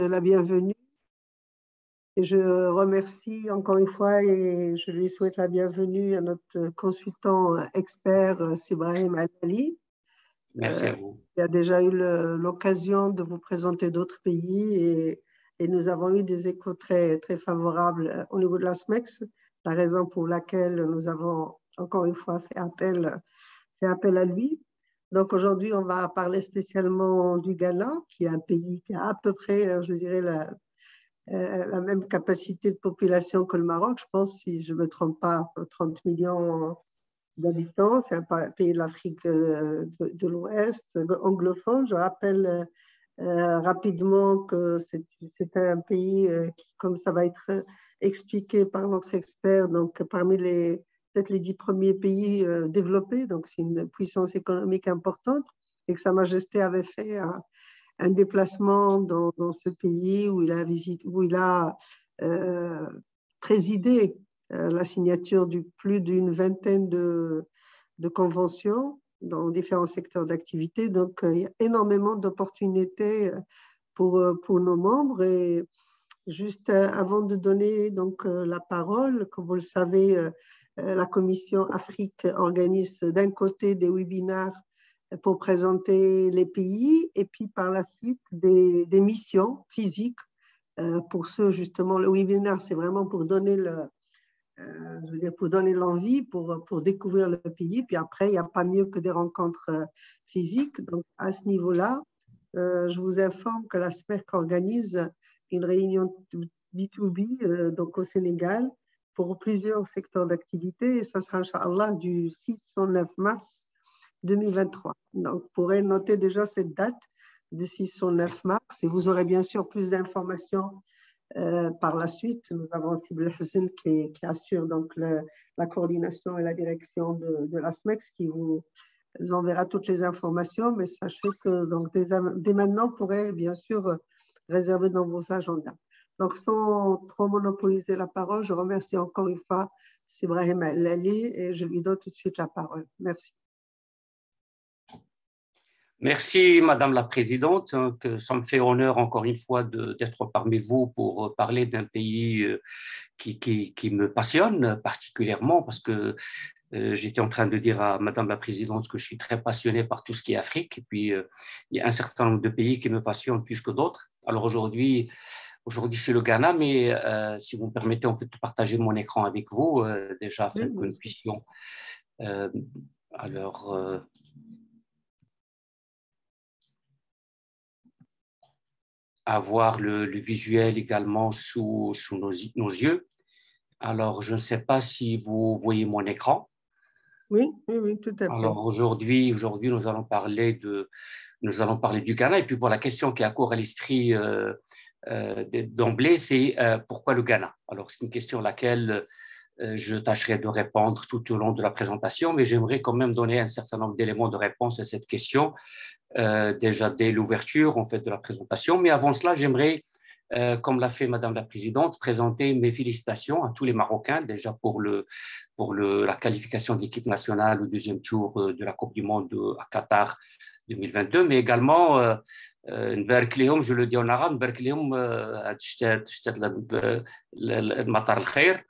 la bienvenue et je remercie encore une fois et je lui souhaite la bienvenue à notre consultant expert Sibrahim Al-Ali. Merci à vous. Il a déjà eu l'occasion de vous présenter d'autres pays et nous avons eu des échos très, très favorables au niveau de la SMEX, la raison pour laquelle nous avons encore une fois fait appel à lui. Donc aujourd'hui, on va parler spécialement du Ghana, qui est un pays qui a à peu près, je dirais, la même capacité de population que le Maroc. Je pense, si je ne me trompe pas, 30 millions d'habitants. C'est un pays de l'Afrique de l'Ouest, anglophone. Je rappelle rapidement que c'est un pays qui, comme ça va être expliqué par notre expert, donc parmi peut-être les 10 premiers pays développés, donc c'est une puissance économique importante, et que Sa Majesté avait fait un déplacement dans ce pays où il a présidé la signature de plus d'une vingtaine de conventions dans différents secteurs d'activité. Donc, il y a énormément d'opportunités pour nos membres. Et juste avant de donner donc, la parole, comme vous le savez, la Commission Afrique organise d'un côté des webinaires pour présenter les pays et puis par la suite des missions physiques pour ceux, justement, le webinaire, c'est vraiment pour donner je veux dire, pour donner l'envie, pour découvrir le pays. Puis après, il n'y a pas mieux que des rencontres physiques. Donc, à ce niveau-là, je vous informe que la SMEC organise une réunion B2B donc au Sénégal pour plusieurs secteurs d'activité. Et ça sera, Inch'Allah, du 6 au 9 mars 2023. Donc, vous pourrez noter déjà cette date du 6 au 9 mars et vous aurez bien sûr plus d'informations par la suite. Nous avons aussi Hussein qui assure donc la coordination et la direction de la SMEX qui vous enverra toutes les informations, mais sachez que donc, dès maintenant, vous pourrez bien sûr réserver dans vos agendas. Donc, sans trop monopoliser la parole, je remercie encore une fois Sibrahim Al-Ali et je lui donne tout de suite la parole. Merci. Merci, Madame la Présidente, que ça me fait honneur encore une fois d'être parmi vous pour parler d'un pays qui me passionne particulièrement parce que j'étais en train de dire à Madame la Présidente que je suis très passionné par tout ce qui est Afrique et puis il y a un certain nombre de pays qui me passionnent plus que d'autres. Alors aujourd'hui c'est le Ghana, mais si vous me permettez en fait de partager mon écran avec vous déjà afin que nous puissions avoir le visuel également sous nos yeux. Alors, je ne sais pas si vous voyez mon écran. Oui, tout à fait. Alors, aujourd'hui, nous allons parler du Ghana. Et puis, pour la question qui accourt à l'esprit d'emblée, c'est pourquoi le Ghana? Alors, c'est une question à laquelle je tâcherai de répondre tout au long de la présentation, mais j'aimerais quand même donner un certain nombre d'éléments de réponse à cette question. Déjà dès l'ouverture en fait de la présentation. Mais avant cela, j'aimerais, comme l'a fait Madame la Présidente, présenter mes félicitations à tous les Marocains déjà pour la qualification de l'équipe nationale au deuxième tour de la Coupe du Monde à Qatar 2022, mais également نبارك لهم, je le dis en arabe, نبارك لهم هاد المطار الخير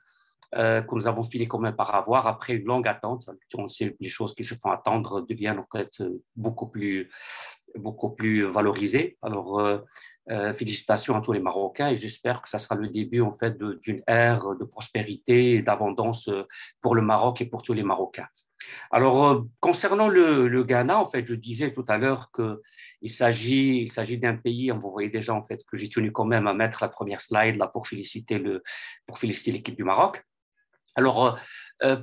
que nous avons fini quand même par avoir après une longue attente. On sait les choses qui se font attendre deviennent en fait beaucoup plus valorisées. Alors, félicitations à tous les Marocains et j'espère que ça sera le début en fait d'une ère de prospérité et d'abondance pour le Maroc et pour tous les Marocains. Alors, concernant le Ghana, en fait, je disais tout à l'heure qu'il s'agit d'un pays, vous voyez déjà en fait que j'ai tenu quand même à mettre la première slide là pour féliciter l'équipe du Maroc. Alors,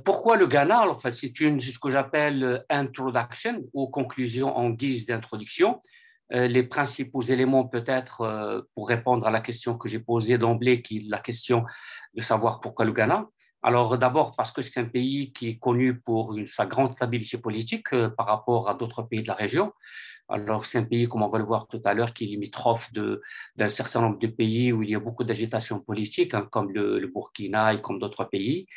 pourquoi le Ghana? En fait, c'est ce que j'appelle introduction ou conclusion en guise d'introduction. Les principaux éléments peut-être pour répondre à la question que j'ai posée d'emblée, qui est la question de savoir pourquoi le Ghana. Alors d'abord parce que c'est un pays qui est connu pour sa grande stabilité politique par rapport à d'autres pays de la région. Alors, c'est un pays, comme on va le voir tout à l'heure, qui est limitrophe d'un certain nombre de pays où il y a beaucoup d'agitation politique, hein, comme le Burkina et comme d'autres pays.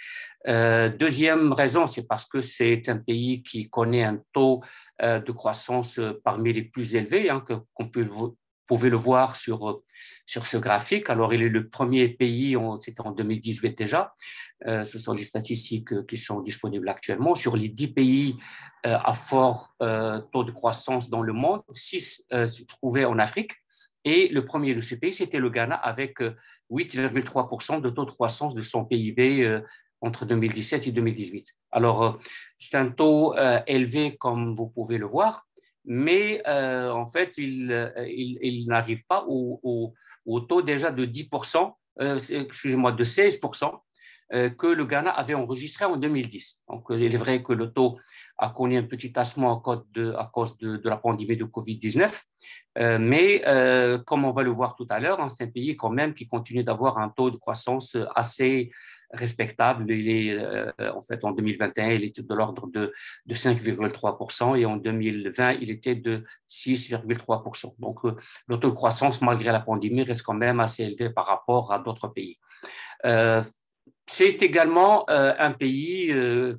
Deuxième raison, c'est parce que c'est un pays qui connaît un taux de croissance parmi les plus élevés qu'on peut pouvez le voir sur ce graphique. Alors, il est le premier pays, c'était en 2018 déjà. Ce sont les statistiques qui sont disponibles actuellement. Sur les 10 pays à fort taux de croissance dans le monde, 6 se trouvaient en Afrique. Et le premier de ces pays, c'était le Ghana, avec 8,3% de taux de croissance de son PIB entre 2017 et 2018. Alors, c'est un taux élevé, comme vous pouvez le voir, mais en fait, il n'arrive pas au taux déjà de 10%, excusez-moi, de 16%, que le Ghana avait enregistré en 2010. Donc, il est vrai que le taux a connu un petit tassement à cause de la pandémie de Covid-19, mais comme on va le voir tout à l'heure, hein, c'est un pays quand même qui continue d'avoir un taux de croissance assez respectable. Il est, en fait, en 2021, il était de l'ordre de 5,3% et en 2020, il était de 6,3%. Donc, le taux de croissance, malgré la pandémie, reste quand même assez élevé par rapport à d'autres pays. C'est également un pays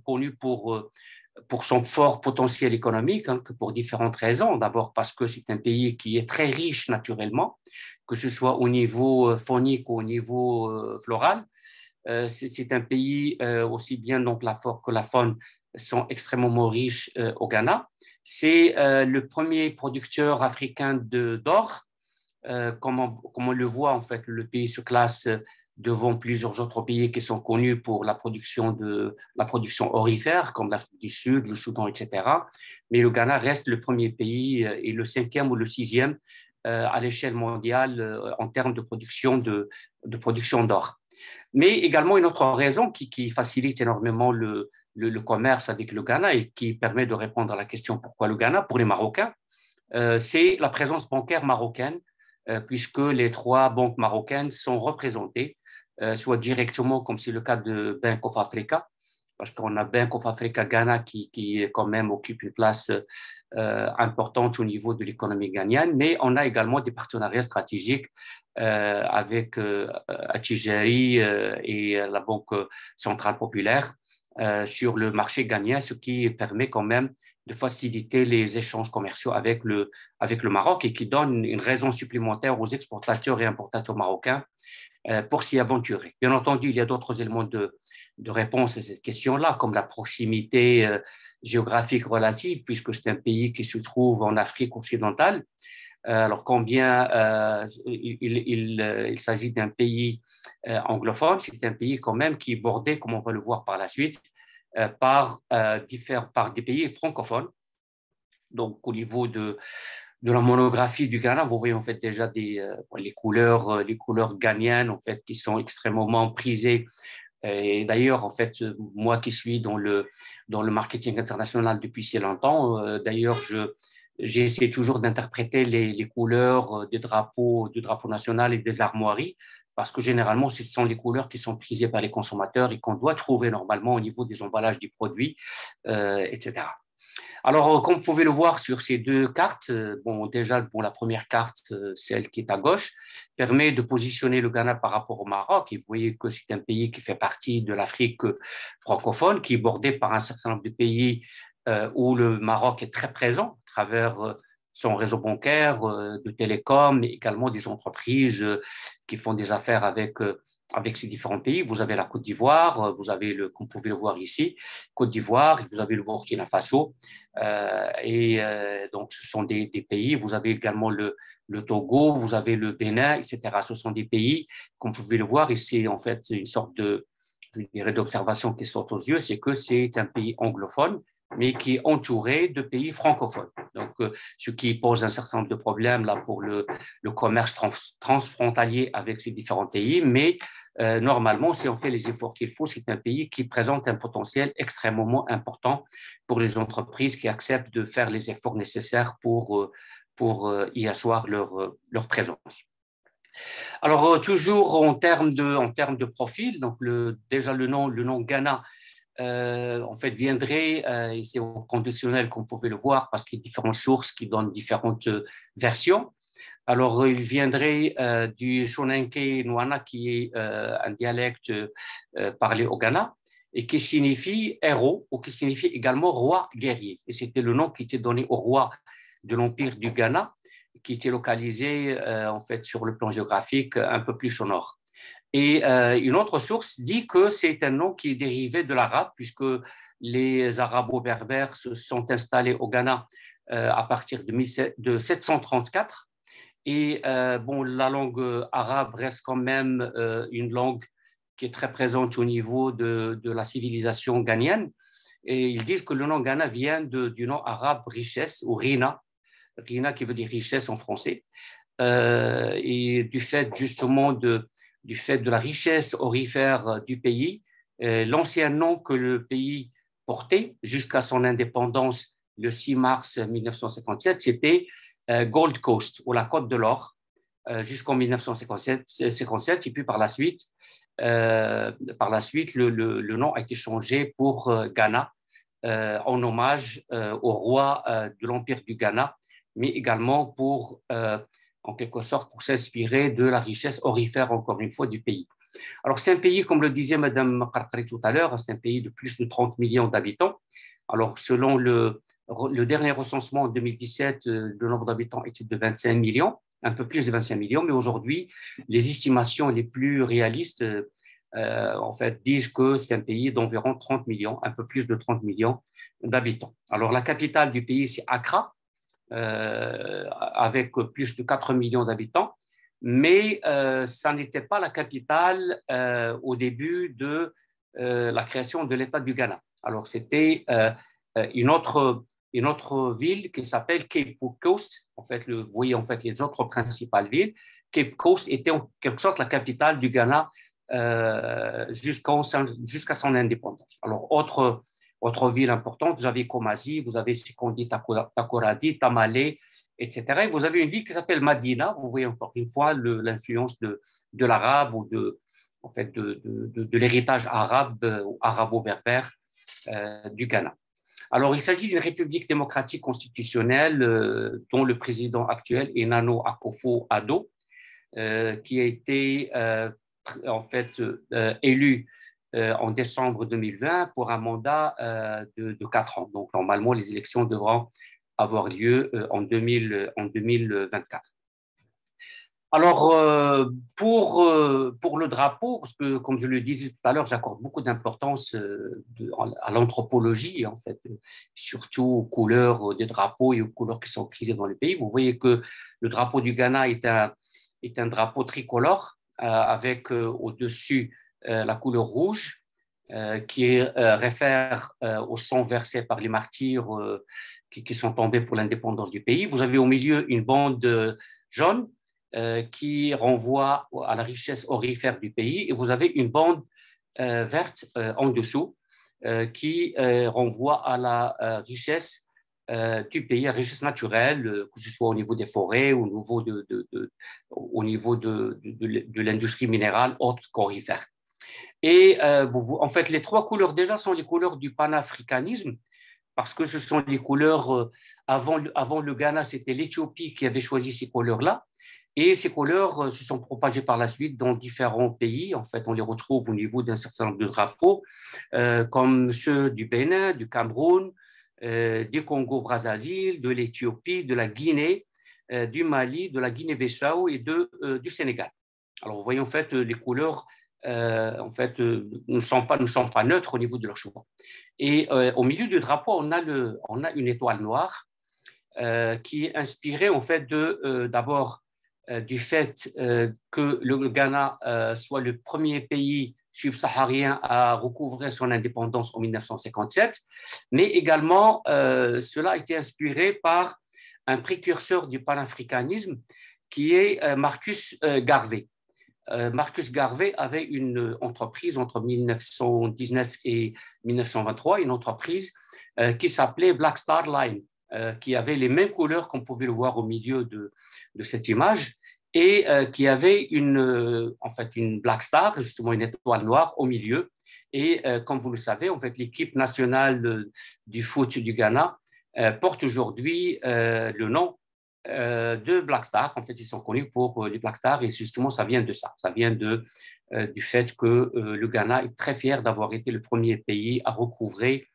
connu pour son fort potentiel économique, hein, pour différentes raisons. D'abord parce que c'est un pays qui est très riche naturellement, que ce soit au niveau faunique ou au niveau floral. C'est un pays aussi bien donc la flore que la faune sont extrêmement riches au Ghana. C'est le premier producteur africain d'or. Comme on le voit, en fait, le pays se classe devant plusieurs autres pays qui sont connus pour la production orifère, comme l'Afrique du Sud, le Soudan, etc. Mais le Ghana reste le premier pays et le 5e ou le 6e à l'échelle mondiale en termes de production d'or. Mais également une autre raison qui facilite énormément le commerce avec le Ghana et qui permet de répondre à la question pourquoi le Ghana pour les Marocains, c'est la présence bancaire marocaine, puisque les 3 banques marocaines sont représentées, soit directement, comme c'est le cas de Bank of Africa, parce qu'on a Bank of Africa Ghana qui quand même occupe une place importante au niveau de l'économie ghanéenne, mais on a également des partenariats stratégiques avec Attijari et la Banque centrale populaire sur le marché ghanéen, ce qui permet quand même de faciliter les échanges commerciaux avec le Maroc et qui donne une raison supplémentaire aux exportateurs et importateurs marocains pour s'y aventurer. Bien entendu, il y a d'autres éléments de réponse à cette question-là, comme la proximité géographique relative, puisque c'est un pays qui se trouve en Afrique occidentale. Alors, combien il s'agit d'un pays anglophone, c'est un pays quand même qui est bordé, comme on va le voir par la suite, par des pays francophones. Donc, au niveau de la monographie du Ghana, vous voyez en fait déjà les couleurs ghanéennes en fait qui sont extrêmement prisées. Et d'ailleurs, en fait, moi qui suis dans le marketing international depuis si longtemps, d'ailleurs, j'essaie toujours d'interpréter les couleurs du drapeau national et des armoiries, parce que généralement, ce sont les couleurs qui sont prisées par les consommateurs et qu'on doit trouver normalement au niveau des emballages du produit, etc. Alors, comme vous pouvez le voir sur ces 2 cartes, déjà, la première carte, celle qui est à gauche, permet de positionner le Ghana par rapport au Maroc. Et vous voyez que c'est un pays qui fait partie de l'Afrique francophone, qui est bordé par un certain nombre de pays où le Maroc est très présent à travers son réseau bancaire, de télécom, mais également des entreprises qui font des affaires avec ces différents pays. Vous avez la Côte d'Ivoire, vous avez, comme vous pouvez le voir ici, Côte d'Ivoire, vous avez le Burkina Faso, donc ce sont des pays. Vous avez également le Togo, vous avez le Bénin, etc. Ce sont des pays, comme vous pouvez le voir ici, en fait, c'est une sorte d'observation qui saute aux yeux, c'est que c'est un pays anglophone, mais qui est entouré de pays francophones. Donc, ce qui pose un certain nombre de problèmes là, pour le commerce transfrontalier avec ces différents pays, mais normalement, si on fait les efforts qu'il faut, c'est un pays qui présente un potentiel extrêmement important pour les entreprises qui acceptent de faire les efforts nécessaires pour y asseoir leur présence. Alors, toujours en termes de profil, donc déjà le nom Ghana, en fait, viendrait, et c'est au conditionnel qu'on pouvait le voir parce qu'il y a différentes sources qui donnent différentes versions. Alors, il viendrait du Soninké Noana, qui est un dialecte parlé au Ghana et qui signifie héros ou qui signifie également roi guerrier. Et c'était le nom qui était donné au roi de l'Empire du Ghana qui était localisé en fait sur le plan géographique un peu plus au nord. Et une autre source dit que c'est un nom qui est dérivé de l'arabe, puisque les Arabo-Berbères se sont installés au Ghana à partir de 734. Et bon, la langue arabe reste quand même une langue qui est très présente au niveau de la civilisation ghanéenne. Et ils disent que le nom Ghana vient du nom arabe richesse ou Rina, Rina qui veut dire richesse en français, et du fait justement du fait de la richesse aurifère du pays, l'ancien nom que le pays portait jusqu'à son indépendance le 6 mars 1957, c'était Gold Coast ou la Côte de l'Or, jusqu'en 1957, et puis par la suite, le nom a été changé pour Ghana, en hommage au roi de l'Empire du Ghana, mais également pour, en quelque sorte, pour s'inspirer de la richesse aurifère, encore une fois, du pays. Alors, c'est un pays, comme le disait Mme Karkari tout à l'heure, c'est un pays de plus de 30 millions d'habitants. Alors, selon le dernier recensement en 2017, le nombre d'habitants était de 25 millions, un peu plus de 25 millions, mais aujourd'hui, les estimations les plus réalistes, en fait, disent que c'est un pays d'environ 30 millions, un peu plus de 30 millions d'habitants. Alors, la capitale du pays, c'est Accra, avec plus de 4 millions d'habitants, mais ça n'était pas la capitale au début de la création de l'État du Ghana. Alors, c'était une autre ville qui s'appelle Cape Coast. En fait, vous voyez en fait les autres principales villes. Cape Coast était en quelque sorte la capitale du Ghana jusqu'à son indépendance. Alors, autre ville importante, vous avez Kumasi, vous avez Sekondi Takoradi, Tamale, etc. Et vous avez une ville qui s'appelle Madina. Vous voyez encore une fois l'influence de l'arabe ou en fait de l'héritage arabe ou arabo-berbère du Ghana. Alors, il s'agit d'une république démocratique constitutionnelle dont le président actuel est Nana Akufo-Addo, qui a été en fait élu en décembre 2020 pour un mandat de 4 ans. Donc, normalement, les élections devront avoir lieu en 2024. Alors, pour le drapeau, parce que, comme je le disais tout à l'heure, j'accorde beaucoup d'importance à l'anthropologie, en fait, surtout aux couleurs des drapeaux et aux couleurs qui sont prisées dans le pays. Vous voyez que le drapeau du Ghana est un drapeau tricolore avec au-dessus la couleur rouge, qui réfère au sang versé par les martyrs qui sont tombés pour l'indépendance du pays. Vous avez au milieu une bande jaune qui renvoie à la richesse aurifère du pays, et vous avez une bande verte en dessous qui renvoie à la richesse du pays, à la richesse naturelle, que ce soit au niveau des forêts, au niveau de l'industrie minérale autre qu'aurifère. Et en fait, les 3 couleurs déjà sont les couleurs du panafricanisme, parce que ce sont les couleurs, avant le Ghana, c'était l'Éthiopie qui avait choisi ces couleurs-là. Et ces couleurs se sont propagées par la suite dans différents pays. En fait, on les retrouve au niveau d'un certain nombre de drapeaux, comme ceux du Bénin, du Cameroun, du Congo-Brazzaville, de l'Éthiopie, de la Guinée, du Mali, de la Guinée-Bissau et du Sénégal. Alors, vous voyez, en fait, les couleurs ne sont pas neutres au niveau de leur choix. Et au milieu du drapeau, on a une étoile noire qui est inspirée, en fait, d'abord, du fait que le Ghana soit le premier pays subsaharien à recouvrer son indépendance en 1957, mais également cela a été inspiré par un précurseur du panafricanisme qui est Marcus Garvey. Marcus Garvey avait une entreprise entre 1919 et 1923, une entreprise qui s'appelait Black Star Line, qui avait les mêmes couleurs qu'on pouvait le voir au milieu de cette image, et qui avait une Black Star, justement une étoile noire au milieu. Et comme vous le savez, en fait, l'équipe nationale du foot du Ghana porte aujourd'hui le nom de Black Star. En fait, ils sont connus pour les Black Stars, et justement, ça vient de ça. Ça vient du fait que le Ghana est très fier d'avoir été le premier pays à retrouver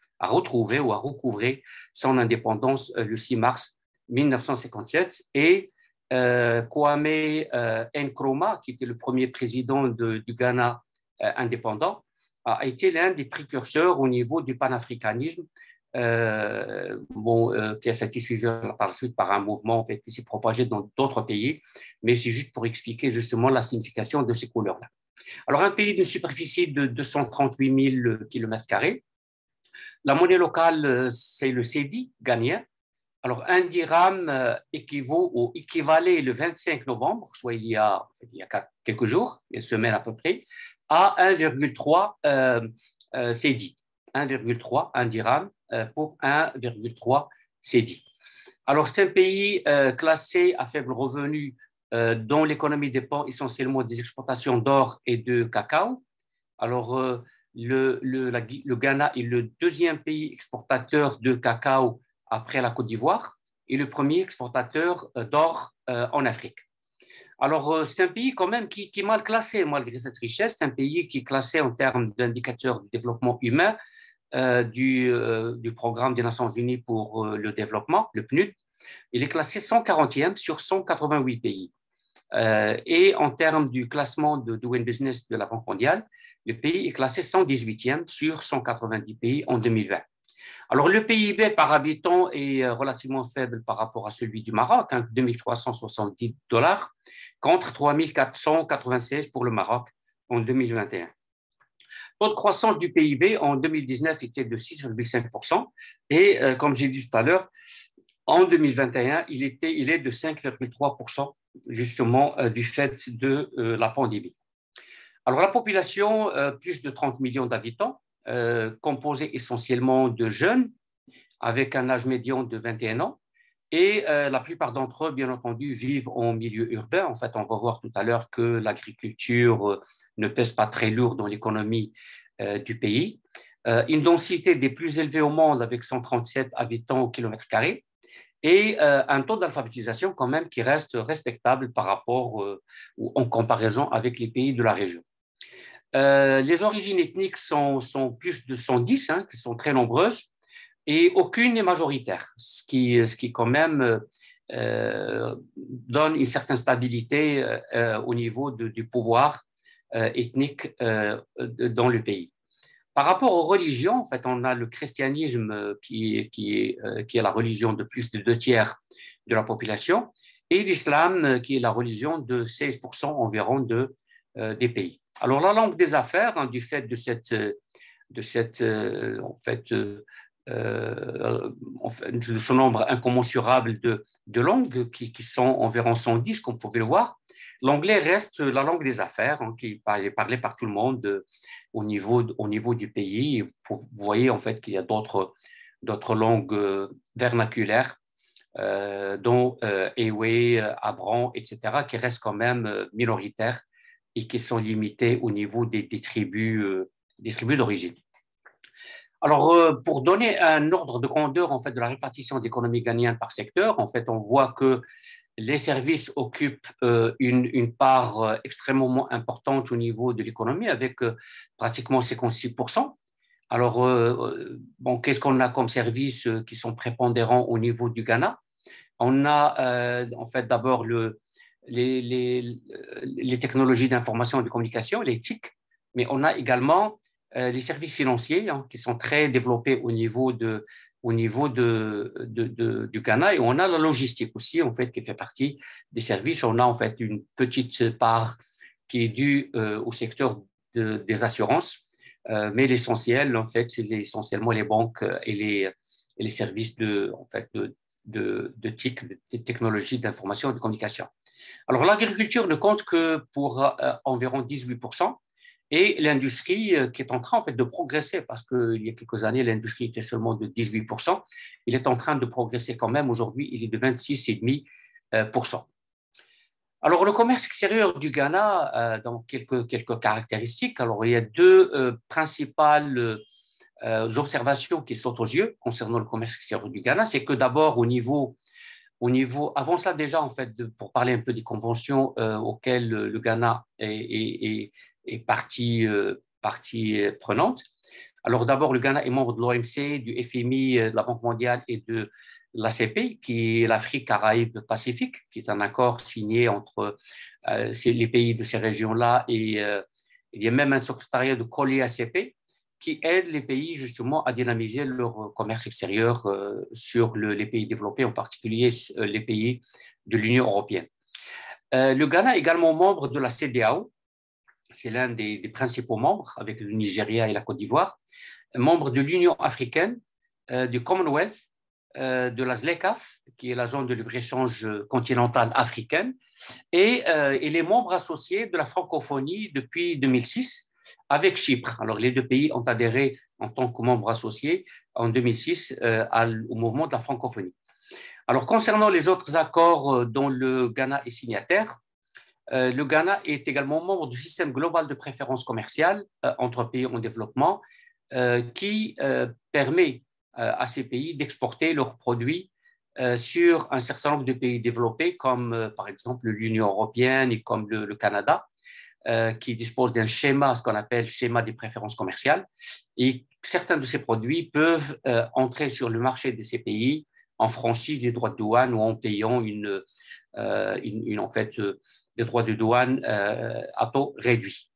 son indépendance le 6 mars 1957. Et Kwame Nkrumah, qui était le premier président du Ghana indépendant, a été l'un des précurseurs au niveau du panafricanisme, qui a été suivi par la suite par un mouvement en fait, qui s'est propagé dans d'autres pays, mais c'est juste pour expliquer justement la signification de ces couleurs-là. Alors, un pays d'une superficie de 238 000 km², la monnaie locale, c'est le cedi ghanéen. Alors, un dirham équivalait le 25 novembre, soit il y a quelques jours, une semaine à peu près, à 1,3 cedi. 1,3, un dirham pour 1,3 cedi. Alors, c'est un pays classé à faible revenu dont l'économie dépend essentiellement des exportations d'or et de cacao. Alors, le Ghana est le deuxième pays exportateur de cacao après la Côte d'Ivoire et le premier exportateur d'or en Afrique. Alors, c'est un pays quand même qui est mal classé malgré cette richesse. C'est un pays qui est classé en termes d'indicateurs de développement humain du Programme des Nations Unies pour le développement, le PNUD. Il est classé 140e sur 188 pays. Et en termes du classement de Doing Business de la Banque mondiale, le pays est classé 118e sur 190 pays en 2020. Alors, le PIB par habitant est relativement faible par rapport à celui du Maroc, 2370 $, contre 3496 pour le Maroc en 2021. Le taux de croissance du PIB en 2019 était de 6,5% et, comme j'ai dit tout à l'heure, en 2021, il est de 5,3%, justement, du fait de la pandémie. Alors, la population, plus de 30 millions d'habitants, composée essentiellement de jeunes, avec un âge médian de 21 ans, et la plupart d'entre eux, bien entendu, vivent en milieu urbain. En fait, on va voir tout à l'heure que l'agriculture ne pèse pas très lourd dans l'économie du pays. Une densité des plus élevées au monde, avec 137 habitants au kilomètre carré, et un taux d'alphabétisation quand même qui reste respectable par rapport ou en comparaison avec les pays de la région. Les origines ethniques sont plus de 110, qui sont très nombreuses, et aucune n'est majoritaire, ce qui quand même donne une certaine stabilité au niveau du pouvoir ethnique dans le pays. Par rapport aux religions, en fait, on a le christianisme qui est la religion de plus de 2/3 de la population, et l'islam qui est la religion de 16% environ des pays. Alors, la langue des affaires, du fait de ce nombre incommensurable de langues qui sont environ 110, comme vous pouvez le voir, l'anglais reste la langue des affaires, qui est parlée par tout le monde au niveau du pays. Vous voyez en fait qu'il y a d'autres langues vernaculaires, dont Ewe, Abran, etc., qui restent quand même minoritaires et qui sont limitées au niveau des tribus d'origine. Alors, pour donner un ordre de grandeur en fait, de la répartition d'économie ghanéenne par secteur, en fait, on voit que les services occupent une part extrêmement importante au niveau de l'économie, avec pratiquement 56%. Alors, qu'est-ce qu'on a comme services qui sont prépondérants au niveau du Ghana? On a en fait d'abord les technologies d'information et de communication, les TIC, mais on a également les services financiers qui sont très développés au niveau du Ghana, et on a la logistique aussi, en fait, qui fait partie des services. On a en fait une petite part qui est due au secteur des assurances, mais l'essentiel, en fait, c'est essentiellement les banques et les services de TIC, de technologies d'information et de communication. Alors, l'agriculture ne compte que pour environ 18%. Et l'industrie qui est en train en fait, de progresser, parce qu'il y a quelques années, l'industrie était seulement de 18%. Il est en train de progresser quand même. Aujourd'hui, il est de 26,5%. Alors, le commerce extérieur du Ghana, dans quelques caractéristiques. Alors, il y a deux principales observations qui sautent aux yeux concernant le commerce extérieur du Ghana. C'est que d'abord, avant ça déjà, en fait, pour parler un peu des conventions auxquelles le Ghana est partie prenante. Alors d'abord, le Ghana est membre de l'OMC, du FMI, de la Banque mondiale et de l'ACP, qui est l'Afrique, Caraïbes, Pacifique, qui est un accord signé entre les pays de ces régions-là et il y a même un secrétariat de colis ACP qui aide les pays justement à dynamiser leur commerce extérieur sur les pays développés, en particulier les pays de l'Union européenne. Le Ghana est également membre de la CEDEAO, c'est l'un des principaux membres avec le Nigeria et la Côte d'Ivoire, membre de l'Union africaine, du Commonwealth, de la ZLECAf, qui est la zone de libre-échange continentale africaine, et il est membre associé de la francophonie depuis 2006 avec Chypre. Alors, les deux pays ont adhéré en tant que membres associés en 2006 au mouvement de la francophonie. Alors, concernant les autres accords dont le Ghana est signataire, le Ghana est également membre du système global de préférence commerciale entre pays en développement qui permet à ces pays d'exporter leurs produits sur un certain nombre de pays développés, comme par exemple l'Union européenne et comme le Canada, qui disposent d'un schéma, ce qu'on appelle schéma des préférences commerciales. Et certains de ces produits peuvent entrer sur le marché de ces pays en franchise des droits de douane ou en payant en fait, des droits de douane à taux réduit.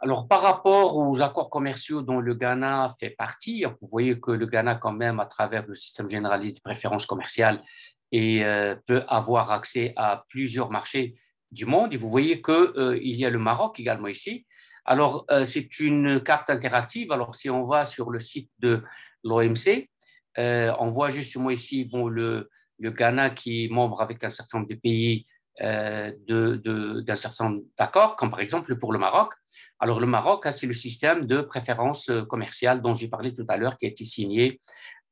Alors, par rapport aux accords commerciaux dont le Ghana fait partie, vous voyez que le Ghana, quand même, à travers le système généraliste de préférences commerciales, peut avoir accès à plusieurs marchés du monde. Et vous voyez qu'il y a le Maroc également ici. Alors, c'est une carte interactive. Alors, si on va sur le site de l'OMC, on voit justement ici le Ghana qui est membre avec un certain nombre de pays d'un certain nombre d'accords, comme par exemple pour le Maroc. Alors, le Maroc, c'est le système de préférence commerciale dont j'ai parlé tout à l'heure, qui a été signé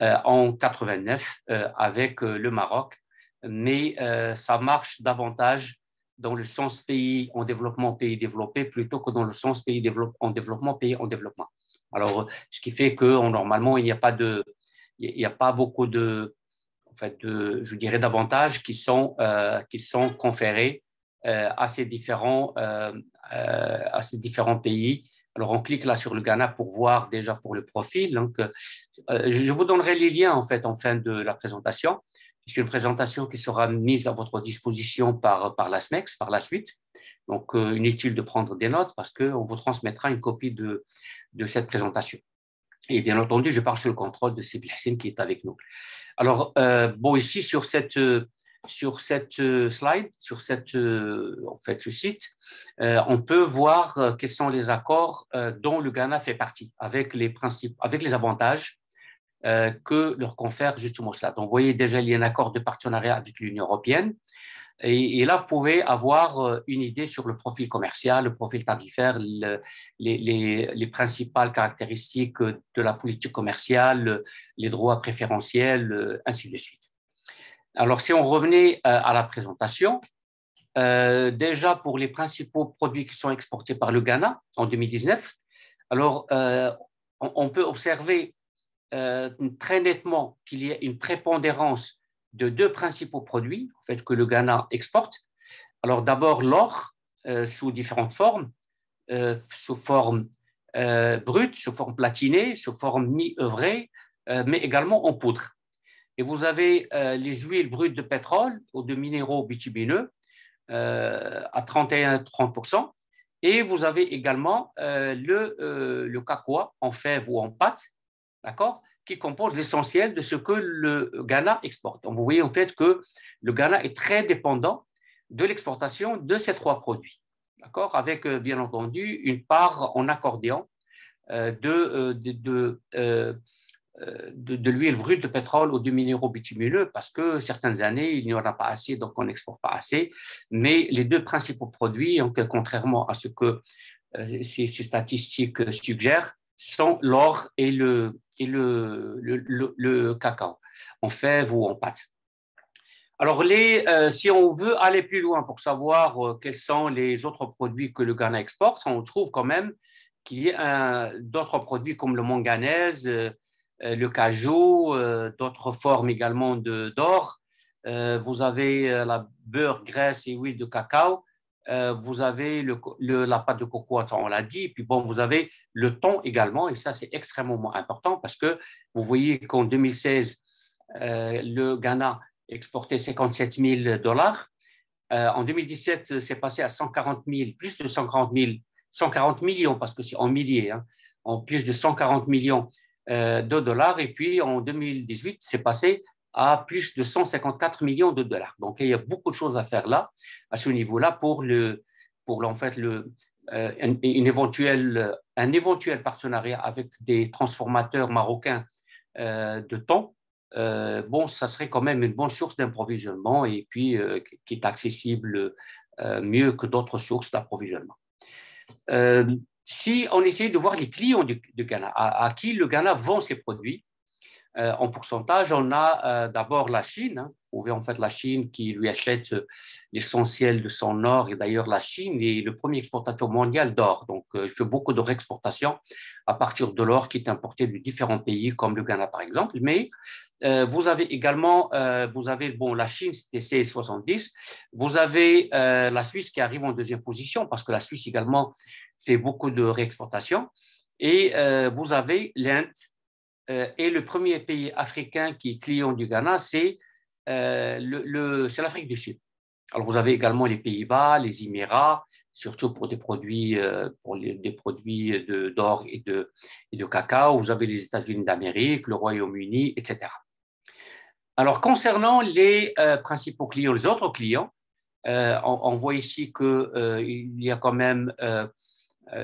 en 89 avec le Maroc, mais ça marche davantage dans le sens pays en développement, pays développé, plutôt que dans le sens pays en développement, pays en développement. Alors, ce qui fait que normalement, il n'y a pas beaucoup je dirais, d'avantages qui sont conférés à ces différents pays. Alors, on clique là sur le Ghana pour voir déjà pour le profil. Donc, je vous donnerai les liens en fin de la présentation. C'est une présentation qui sera mise à votre disposition par la SMEX par la suite. Donc, inutile de prendre des notes parce qu'on vous transmettra une copie de cette présentation. Et bien entendu, je parle sous le contrôle de Sybille Hassine qui est avec nous. Alors, ici, sur cette slide, sur ce site, on peut voir quels sont les accords dont le Ghana fait partie, avec les avantages que leur confère justement cela. Donc, vous voyez déjà, il y a un accord de partenariat avec l'Union européenne. Et là, vous pouvez avoir une idée sur le profil commercial, le profil tarifaire, les principales caractéristiques de la politique commerciale, les droits préférentiels, ainsi de suite. Alors, si on revenait à la présentation, déjà pour les principaux produits qui sont exportés par le Ghana en 2019, alors on peut observer très nettement qu'il y a une prépondérance de deux principaux produits en fait, que le Ghana exporte. Alors d'abord l'or sous différentes formes, sous forme brute, sous forme platinée, sous forme mi-œuvrée, mais également en poudre. Et vous avez les huiles brutes de pétrole ou de minéraux bitumineux à 31-30%. Et vous avez également le cacao en fève ou en pâte, d'accord, qui compose l'essentiel de ce que le Ghana exporte. Donc, vous voyez en fait que le Ghana est très dépendant de l'exportation de ces trois produits, d'accord, avec bien entendu une part en accordéon de l'huile brute de pétrole ou de minéraux bitumineux parce que certaines années, il n'y en a pas assez, donc on n'exporte pas assez. Mais les deux principaux produits, donc, contrairement à ce que ces statistiques suggèrent, sont l'or et le cacao, en fève ou en pâte. Alors, si on veut aller plus loin pour savoir quels sont les autres produits que le Ghana exporte, on trouve quand même qu'il y a d'autres produits comme le manganèse, le cajou, d'autres formes également d'or. Vous avez la beurre, graisse et huile de cacao. Vous avez la pâte de coco, on l'a dit. Et puis bon, vous avez le thon également. Et ça, c'est extrêmement important parce que vous voyez qu'en 2016, le Ghana exportait 57 000 $. En 2017, c'est passé à 140 000, plus de 140 000, 140 millions, parce que c'est en milliers, hein, en plus de 140 millions de dollars. Et puis en 2018, c'est passé à plus de 154 millions de dollars. Donc il y a beaucoup de choses à faire là, à ce niveau-là, pour en fait un éventuel partenariat avec des transformateurs marocains de thon. Bon, ça serait quand même une bonne source d'approvisionnement et puis qui est accessible mieux que d'autres sources d'approvisionnement. Si on essaie de voir les clients du Ghana, à qui le Ghana vend ses produits, en pourcentage, on a d'abord la Chine. Hein. Vous voyez en fait la Chine qui lui achète l'essentiel de son or. Et d'ailleurs, la Chine est le premier exportateur mondial d'or. Donc, il fait beaucoup de réexportation à partir de l'or qui est importé de différents pays, comme le Ghana par exemple. Mais vous avez également, bon, la Chine, c'était C70. Vous avez la Suisse qui arrive en deuxième position parce que la Suisse également fait beaucoup de réexportation. Et vous avez l'Inde. Et le premier pays africain qui est client du Ghana, c'est l'Afrique du Sud. Alors, vous avez également les Pays-Bas, les Émirats, surtout pour des produits, d'or et de cacao. Vous avez les États-Unis d'Amérique, le Royaume-Uni, etc. Alors, concernant les principaux clients, les autres clients, on voit ici qu'il y a quand même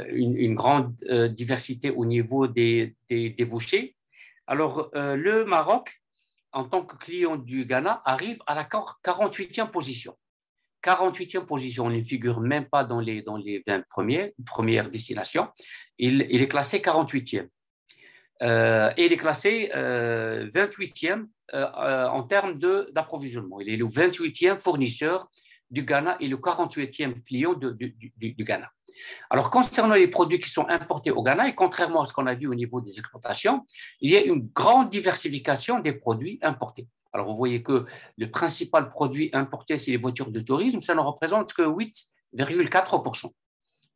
une grande diversité au niveau des débouchés. Alors, le Maroc, en tant que client du Ghana, arrive à la 48e position. 48e position, on ne figure même pas dans les 20 premières destinations. Il est classé 48e. Et il est classé 28e en termes d'approvisionnement. Il est le 28e fournisseur du Ghana et le 48e client du Ghana. Alors, concernant les produits qui sont importés au Ghana, et contrairement à ce qu'on a vu au niveau des exportations, il y a une grande diversification des produits importés. Alors, vous voyez que le principal produit importé, c'est les voitures de tourisme, ça ne représente que 8,4%.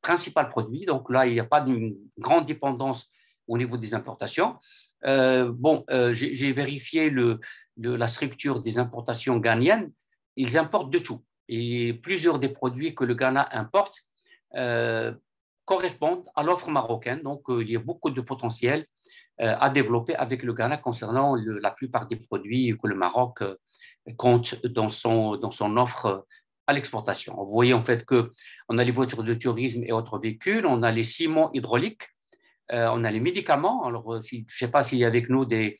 Principal produit, donc là, il n'y a pas d'une grande dépendance au niveau des importations. J'ai vérifié la structure des importations ghanéennes. Ils importent de tout. Et plusieurs des produits que le Ghana importe correspondent à l'offre marocaine. Donc, il y a beaucoup de potentiel à développer avec le Ghana concernant la plupart des produits que le Maroc compte dans son offre à l'exportation. Vous voyez en fait qu'on a les voitures de tourisme et autres véhicules, on a les ciments hydrauliques, on a les médicaments. Alors, je ne sais pas s'il y a avec nous des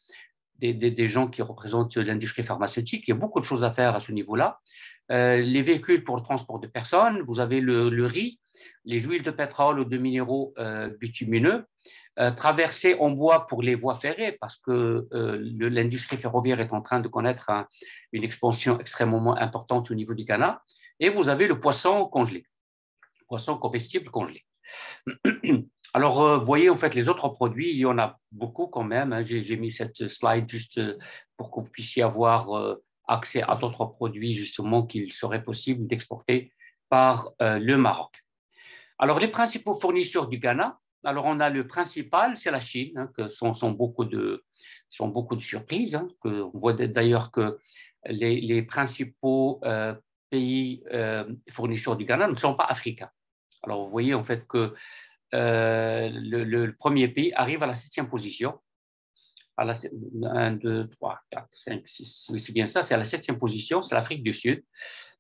gens qui représentent l'industrie pharmaceutique. Il y a beaucoup de choses à faire à ce niveau-là. Les véhicules pour le transport de personnes, vous avez le riz, les huiles de pétrole ou de minéraux bitumineux, traversées en bois pour les voies ferrées, parce que l'industrie ferroviaire est en train de connaître une expansion extrêmement importante au niveau du Ghana. Et vous avez le poisson congelé, poisson comestible congelé. Alors, vous voyez, en fait, les autres produits, il y en a beaucoup quand même. Hein. J'ai mis cette slide juste pour que vous puissiez avoir accès à d'autres produits, justement, qu'il serait possible d'exporter par le Maroc. Alors, les principaux fournisseurs du Ghana, alors on a le principal, c'est la Chine, hein, que sont beaucoup de surprises. Hein, on voit d'ailleurs que les principaux pays fournisseurs du Ghana ne sont pas africains. Alors, vous voyez en fait que le premier pays arrive à la 7e position. 1, 2, 3, 4, 5, 6, c'est bien ça, c'est à la 7e position, c'est l'Afrique du Sud,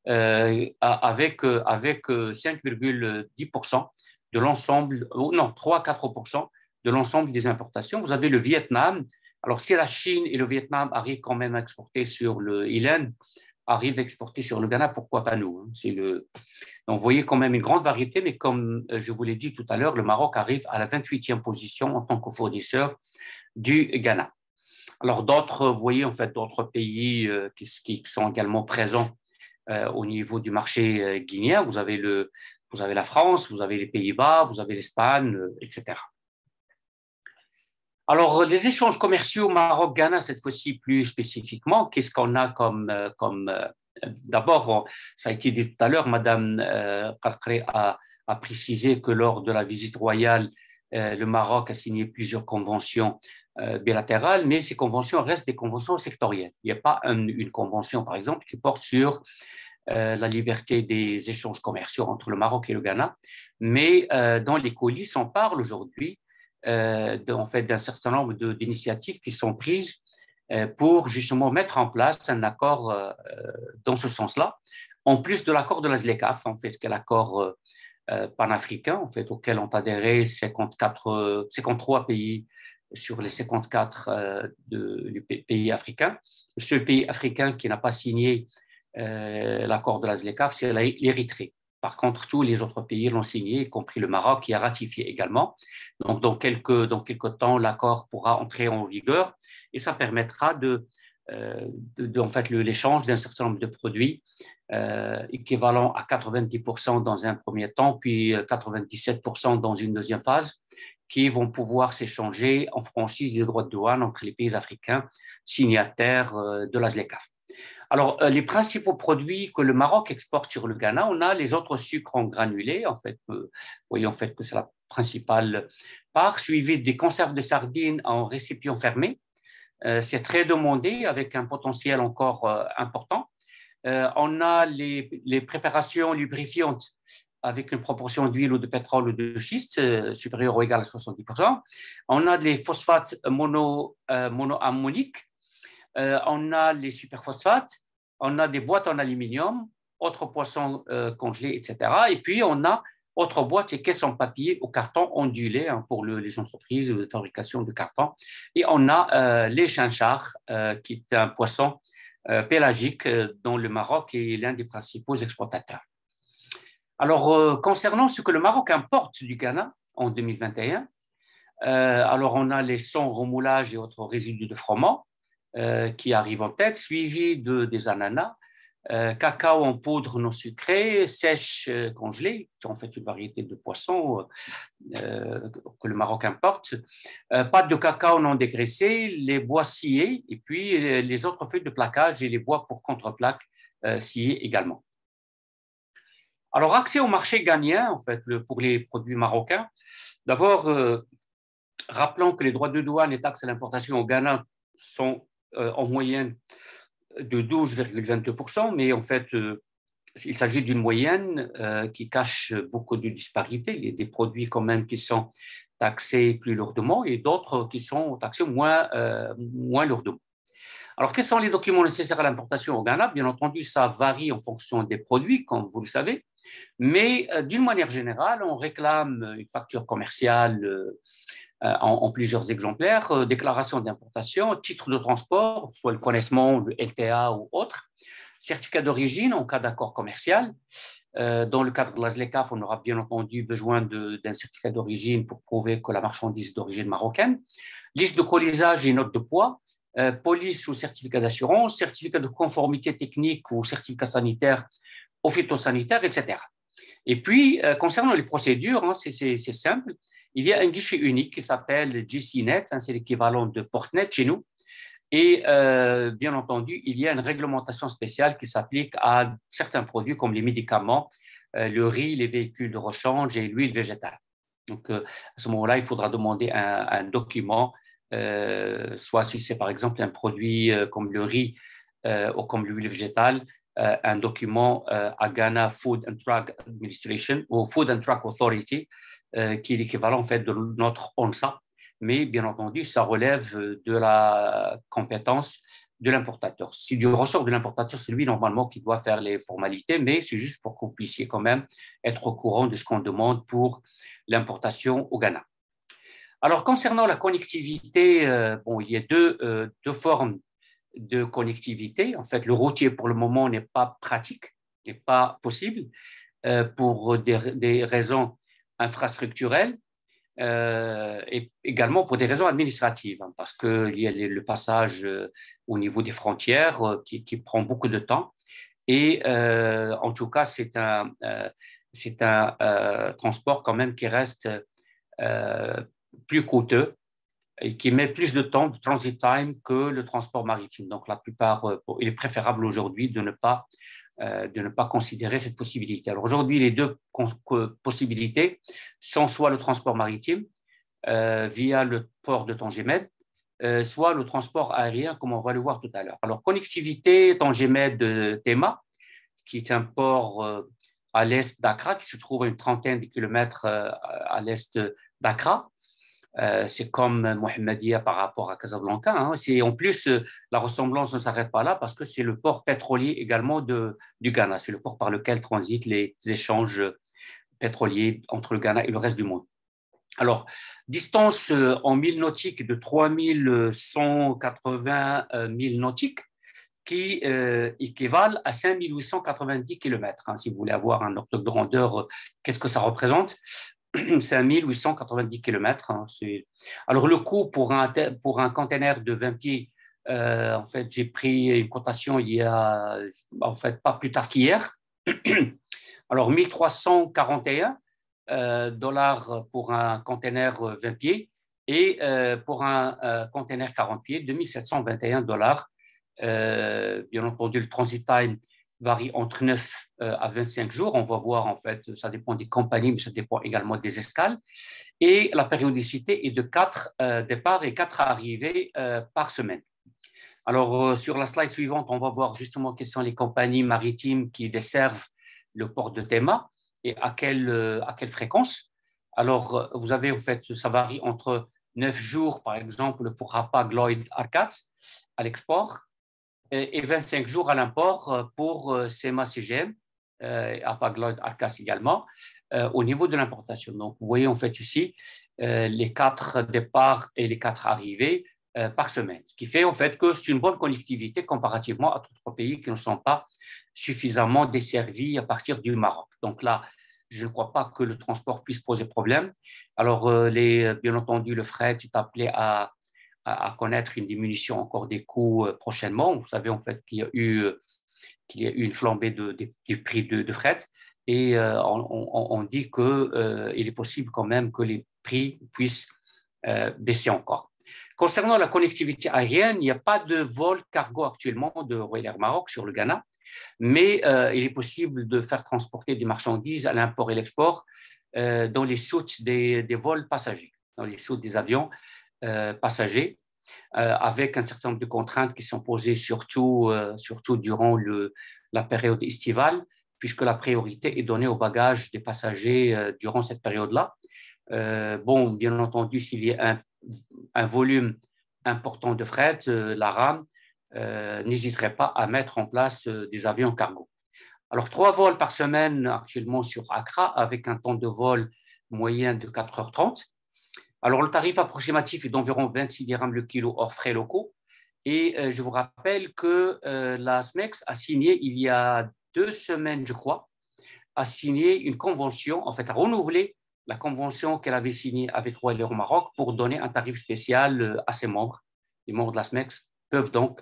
avec 5,10% de l'ensemble, non, 3-4% de l'ensemble des importations. Vous avez le Vietnam. Alors, si la Chine et le Vietnam arrivent quand même à exporter et l'Inde arrive à exporter sur le Ghana, pourquoi pas nous, hein? Donc, vous voyez quand même une grande variété, mais comme je vous l'ai dit tout à l'heure, le Maroc arrive à la 28e position en tant que fournisseur du Ghana. Alors, vous voyez en fait d'autres pays qui sont également présents au niveau du marché guinéen. Vous avez la France, vous avez les Pays-Bas, vous avez l'Espagne, etc. Alors, les échanges commerciaux Maroc-Ghana, cette fois-ci plus spécifiquement, qu'est-ce qu'on a d'abord, ça a été dit tout à l'heure, Madame Karkre a précisé que lors de la visite royale, le Maroc a signé plusieurs conventions bilatérales, mais ces conventions restent des conventions sectorielles. Il n'y a pas une convention, par exemple, qui porte sur la liberté des échanges commerciaux entre le Maroc et le Ghana, mais dans les coulisses, on parle aujourd'hui en fait, d'un certain nombre d'initiatives qui sont prises pour justement mettre en place un accord dans ce sens-là, en plus de l'accord de la ZLECAf, en fait, qui est l'accord panafricain, en fait, auquel ont adhéré 53 pays sur les 54 pays africains. Le seul pays africain qui n'a pas signé l'accord de la ZLECAf, c'est l'Érythrée. Par contre, tous les autres pays l'ont signé, y compris le Maroc, qui a ratifié également. Donc, dans quelques temps, l'accord pourra entrer en vigueur et ça permettra en fait, l'échange d'un certain nombre de produits équivalent à 90% dans un premier temps, puis 97% dans une deuxième phase, qui vont pouvoir s'échanger en franchise des droits de douane entre les pays africains signataires de la ZLECAf. Alors, les principaux produits que le Maroc exporte sur le Ghana, on a les autres sucres en granulés, en fait, vous voyez en fait que c'est la principale part, suivi des conserves de sardines en récipient fermé. C'est très demandé avec un potentiel encore important. On a les préparations lubrifiantes avec une proportion d'huile ou de pétrole ou de schiste supérieure ou égale à 70%. On a les phosphates monoammoniques. On a les superphosphates, on a des boîtes en aluminium, autres poissons congelés, etc. Et puis, on a autres boîtes et caisses en papier au carton ondulé pour les entreprises de fabrication de carton. Et on a les chinchards, qui est un poisson pélagique dont le Maroc est l'un des principaux exportateurs. Alors, concernant ce que le Maroc importe du Ghana en 2021, alors on a les sons, remoulages et autres résidus de froment qui arrivent en tête, suivi des ananas, cacao en poudre non sucrée, sèche congelée, qui est en fait une variété de poissons que le Maroc importe, pâte de cacao non dégraissée, les bois sciés, et puis les autres feuilles de plaquage et les bois pour contreplaque sciés également. Alors, accès au marché ghanéen, en fait, pour les produits marocains. D'abord, rappelons que les droits de douane et taxes à l'importation au Ghana sont en moyenne de 12,22%, mais en fait, il s'agit d'une moyenne qui cache beaucoup de disparités. Il y a des produits quand même qui sont taxés plus lourdement et d'autres qui sont taxés moins lourdement. Alors, quels sont les documents nécessaires à l'importation au Ghana? Bien entendu, ça varie en fonction des produits, comme vous le savez, mais d'une manière générale, on réclame une facture commerciale en plusieurs exemplaires, déclaration d'importation, titre de transport, soit le connaissement, le LTA ou autre, certificat d'origine en cas d'accord commercial. Dans le cadre de la ZLECAf, on aura bien entendu besoin d'un certificat d'origine pour prouver que la marchandise est d'origine marocaine, liste de colisage et note de poids, police ou certificat d'assurance, certificat de conformité technique ou certificat sanitaire ou phytosanitaire, etc. Et puis, concernant les procédures, c'est simple. Il y a un guichet unique qui s'appelle GCNet, c'est l'équivalent de Portnet chez nous. Et bien entendu, il y a une réglementation spéciale qui s'applique à certains produits comme les médicaments, le riz, les véhicules de rechange et l'huile végétale. Donc, à ce moment-là, il faudra demander un document, soit si c'est par exemple un produit comme le riz ou comme l'huile végétale, un document à Ghana Food and Drug Administration ou Food and Drug Authority, qui est l'équivalent en fait de notre ONSA, mais bien entendu, ça relève de la compétence de l'importateur. Si du ressort de l'importateur, c'est lui normalement qui doit faire les formalités, mais c'est juste pour que vous puissiez quand même être au courant de ce qu'on demande pour l'importation au Ghana. Alors, concernant la connectivité, il y a deux formes de connectivité. En fait, le routier, pour le moment, n'est pas pratique, n'est pas possible pour des raisons infrastructurelles et également pour des raisons administratives, parce qu'il y a le passage au niveau des frontières qui prend beaucoup de temps. Et en tout cas, c'est un transport quand même qui reste plus coûteux et qui met plus de temps de transit time que le transport maritime. Donc, la plupart, il est préférable aujourd'hui de ne pas considérer cette possibilité. Alors, aujourd'hui, les deux possibilités sont soit le transport maritime via le port de Tangimed, soit le transport aérien, comme on va le voir tout à l'heure. Alors, connectivité, Tangemed de Tema, qui est un port à l'est d'Accra, qui se trouve à une trentaine de kilomètres à l'est d'Accra. C'est comme Mohammedia par rapport à Casablanca. Hein. En plus, la ressemblance ne s'arrête pas là parce que c'est le port pétrolier également du Ghana. C'est le port par lequel transitent les échanges pétroliers entre le Ghana et le reste du monde. Alors, distance en milles nautiques de 3180 milles nautiques qui équivalent à 5890 km. Hein. Si vous voulez avoir un ordre de grandeur, qu'est-ce que ça représente? 5890 km. Hein. Alors, le coût pour un conteneur de 20 pieds, en fait, j'ai pris une cotation il y a, en fait, pas plus tard qu'hier. Alors, 1341 dollars pour un conteneur 20 pieds et pour un conteneur 40 pieds, 2721 dollars. Bien entendu, le transit time varie entre 9 à 25 jours. On va voir, en fait, ça dépend des compagnies, mais ça dépend également des escales. Et la périodicité est de 4 départs et 4 arrivées par semaine. Alors, sur la slide suivante, on va voir justement quelles sont les compagnies maritimes qui desservent le port de Tema et à quelle fréquence. Alors, vous avez, en fait, ça varie entre 9 jours, par exemple, pour Hapag-Lloyd-Arcas à l'export, et 25 jours à l'import pour CMA-CGM, Hapag-Lloyd-Arcas également, au niveau de l'importation. Donc, vous voyez en fait ici les 4 départs et les 4 arrivées par semaine, ce qui fait en fait que c'est une bonne connectivité comparativement à d'autres pays qui ne sont pas suffisamment desservis à partir du Maroc. Donc là, je ne crois pas que le transport puisse poser problème. Alors, bien entendu, le fret est appelé à connaître une diminution encore des coûts prochainement. Vous savez en fait qu'il y a eu une flambée du prix de fret et on dit qu'il est possible quand même que les prix puissent baisser encore. Concernant la connectivité aérienne, il n'y a pas de vol cargo actuellement de Royal Air Maroc sur le Ghana, mais il est possible de faire transporter des marchandises à l'import et l'export dans les soutes des vols passagers, dans les soutes des avions passagers, avec un certain nombre de contraintes qui sont posées surtout durant la période estivale, puisque la priorité est donnée au bagage des passagers durant cette période-là. Bon, bien entendu, s'il y a un volume important de fret, la RAM n'hésiterait pas à mettre en place des avions cargo. Alors, 3 vols par semaine actuellement sur Accra, avec un temps de vol moyen de 4h30. Alors, le tarif approximatif est d'environ 26 dirhams le kilo hors frais locaux. Et je vous rappelle que la SMEX a signé, il y a 2 semaines, je crois, a signé une convention, en fait, a renouvelé la convention qu'elle avait signée avec Royal Air Maroc pour donner un tarif spécial à ses membres. Les membres de la SMEX peuvent donc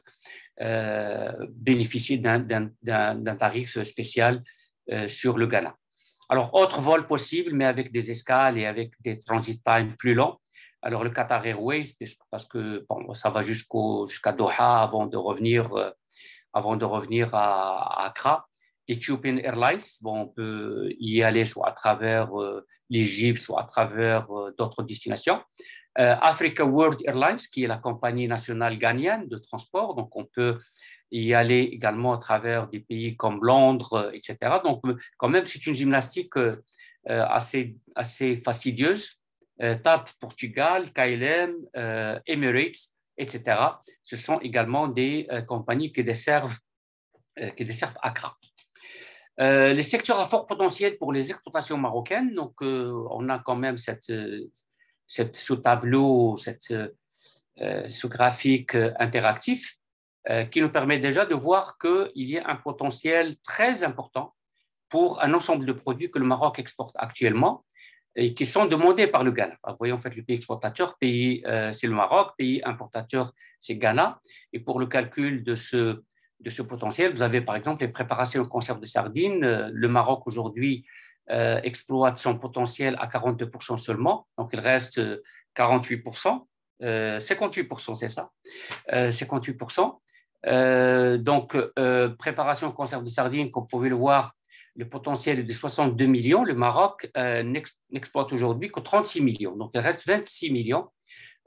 bénéficier d'un tarif spécial sur le Ghana. Alors, autre vol possible, mais avec des escales et avec des transit times plus longs. Alors, le Qatar Airways, parce que bon, ça va jusqu'à Doha avant de revenir à Accra. Ethiopian Airlines, bon, on peut y aller soit à travers l'Égypte, soit à travers d'autres destinations. Africa World Airlines, qui est la compagnie nationale ghanéenne de transport, donc on peut y aller également à travers des pays comme Londres, etc. Donc, quand même, c'est une gymnastique assez fastidieuse. TAP Portugal, KLM, Emirates, etc. Ce sont également des compagnies qui desservent Accra. Les secteurs à fort potentiel pour les exportations marocaines, donc on a quand même ce tableau, ce graphique interactif qui nous permet déjà de voir qu'il y a un potentiel très important pour un ensemble de produits que le Maroc exporte actuellement et qui sont demandés par le Ghana. Vous voyez, en fait, le pays exportateur, c'est le Maroc, pays importateur, c'est Ghana. Et pour le calcul de ce potentiel, vous avez par exemple les préparations en conserve de sardines. Le Maroc aujourd'hui exploite son potentiel à 42% seulement, donc il reste 48%, 58%, c'est ça, 58%. Donc, préparation en conserve de sardines, comme vous pouvez le voir, le potentiel est de 62 millions. Le Maroc n'exploite aujourd'hui que 36 millions. Donc, il reste 26 millions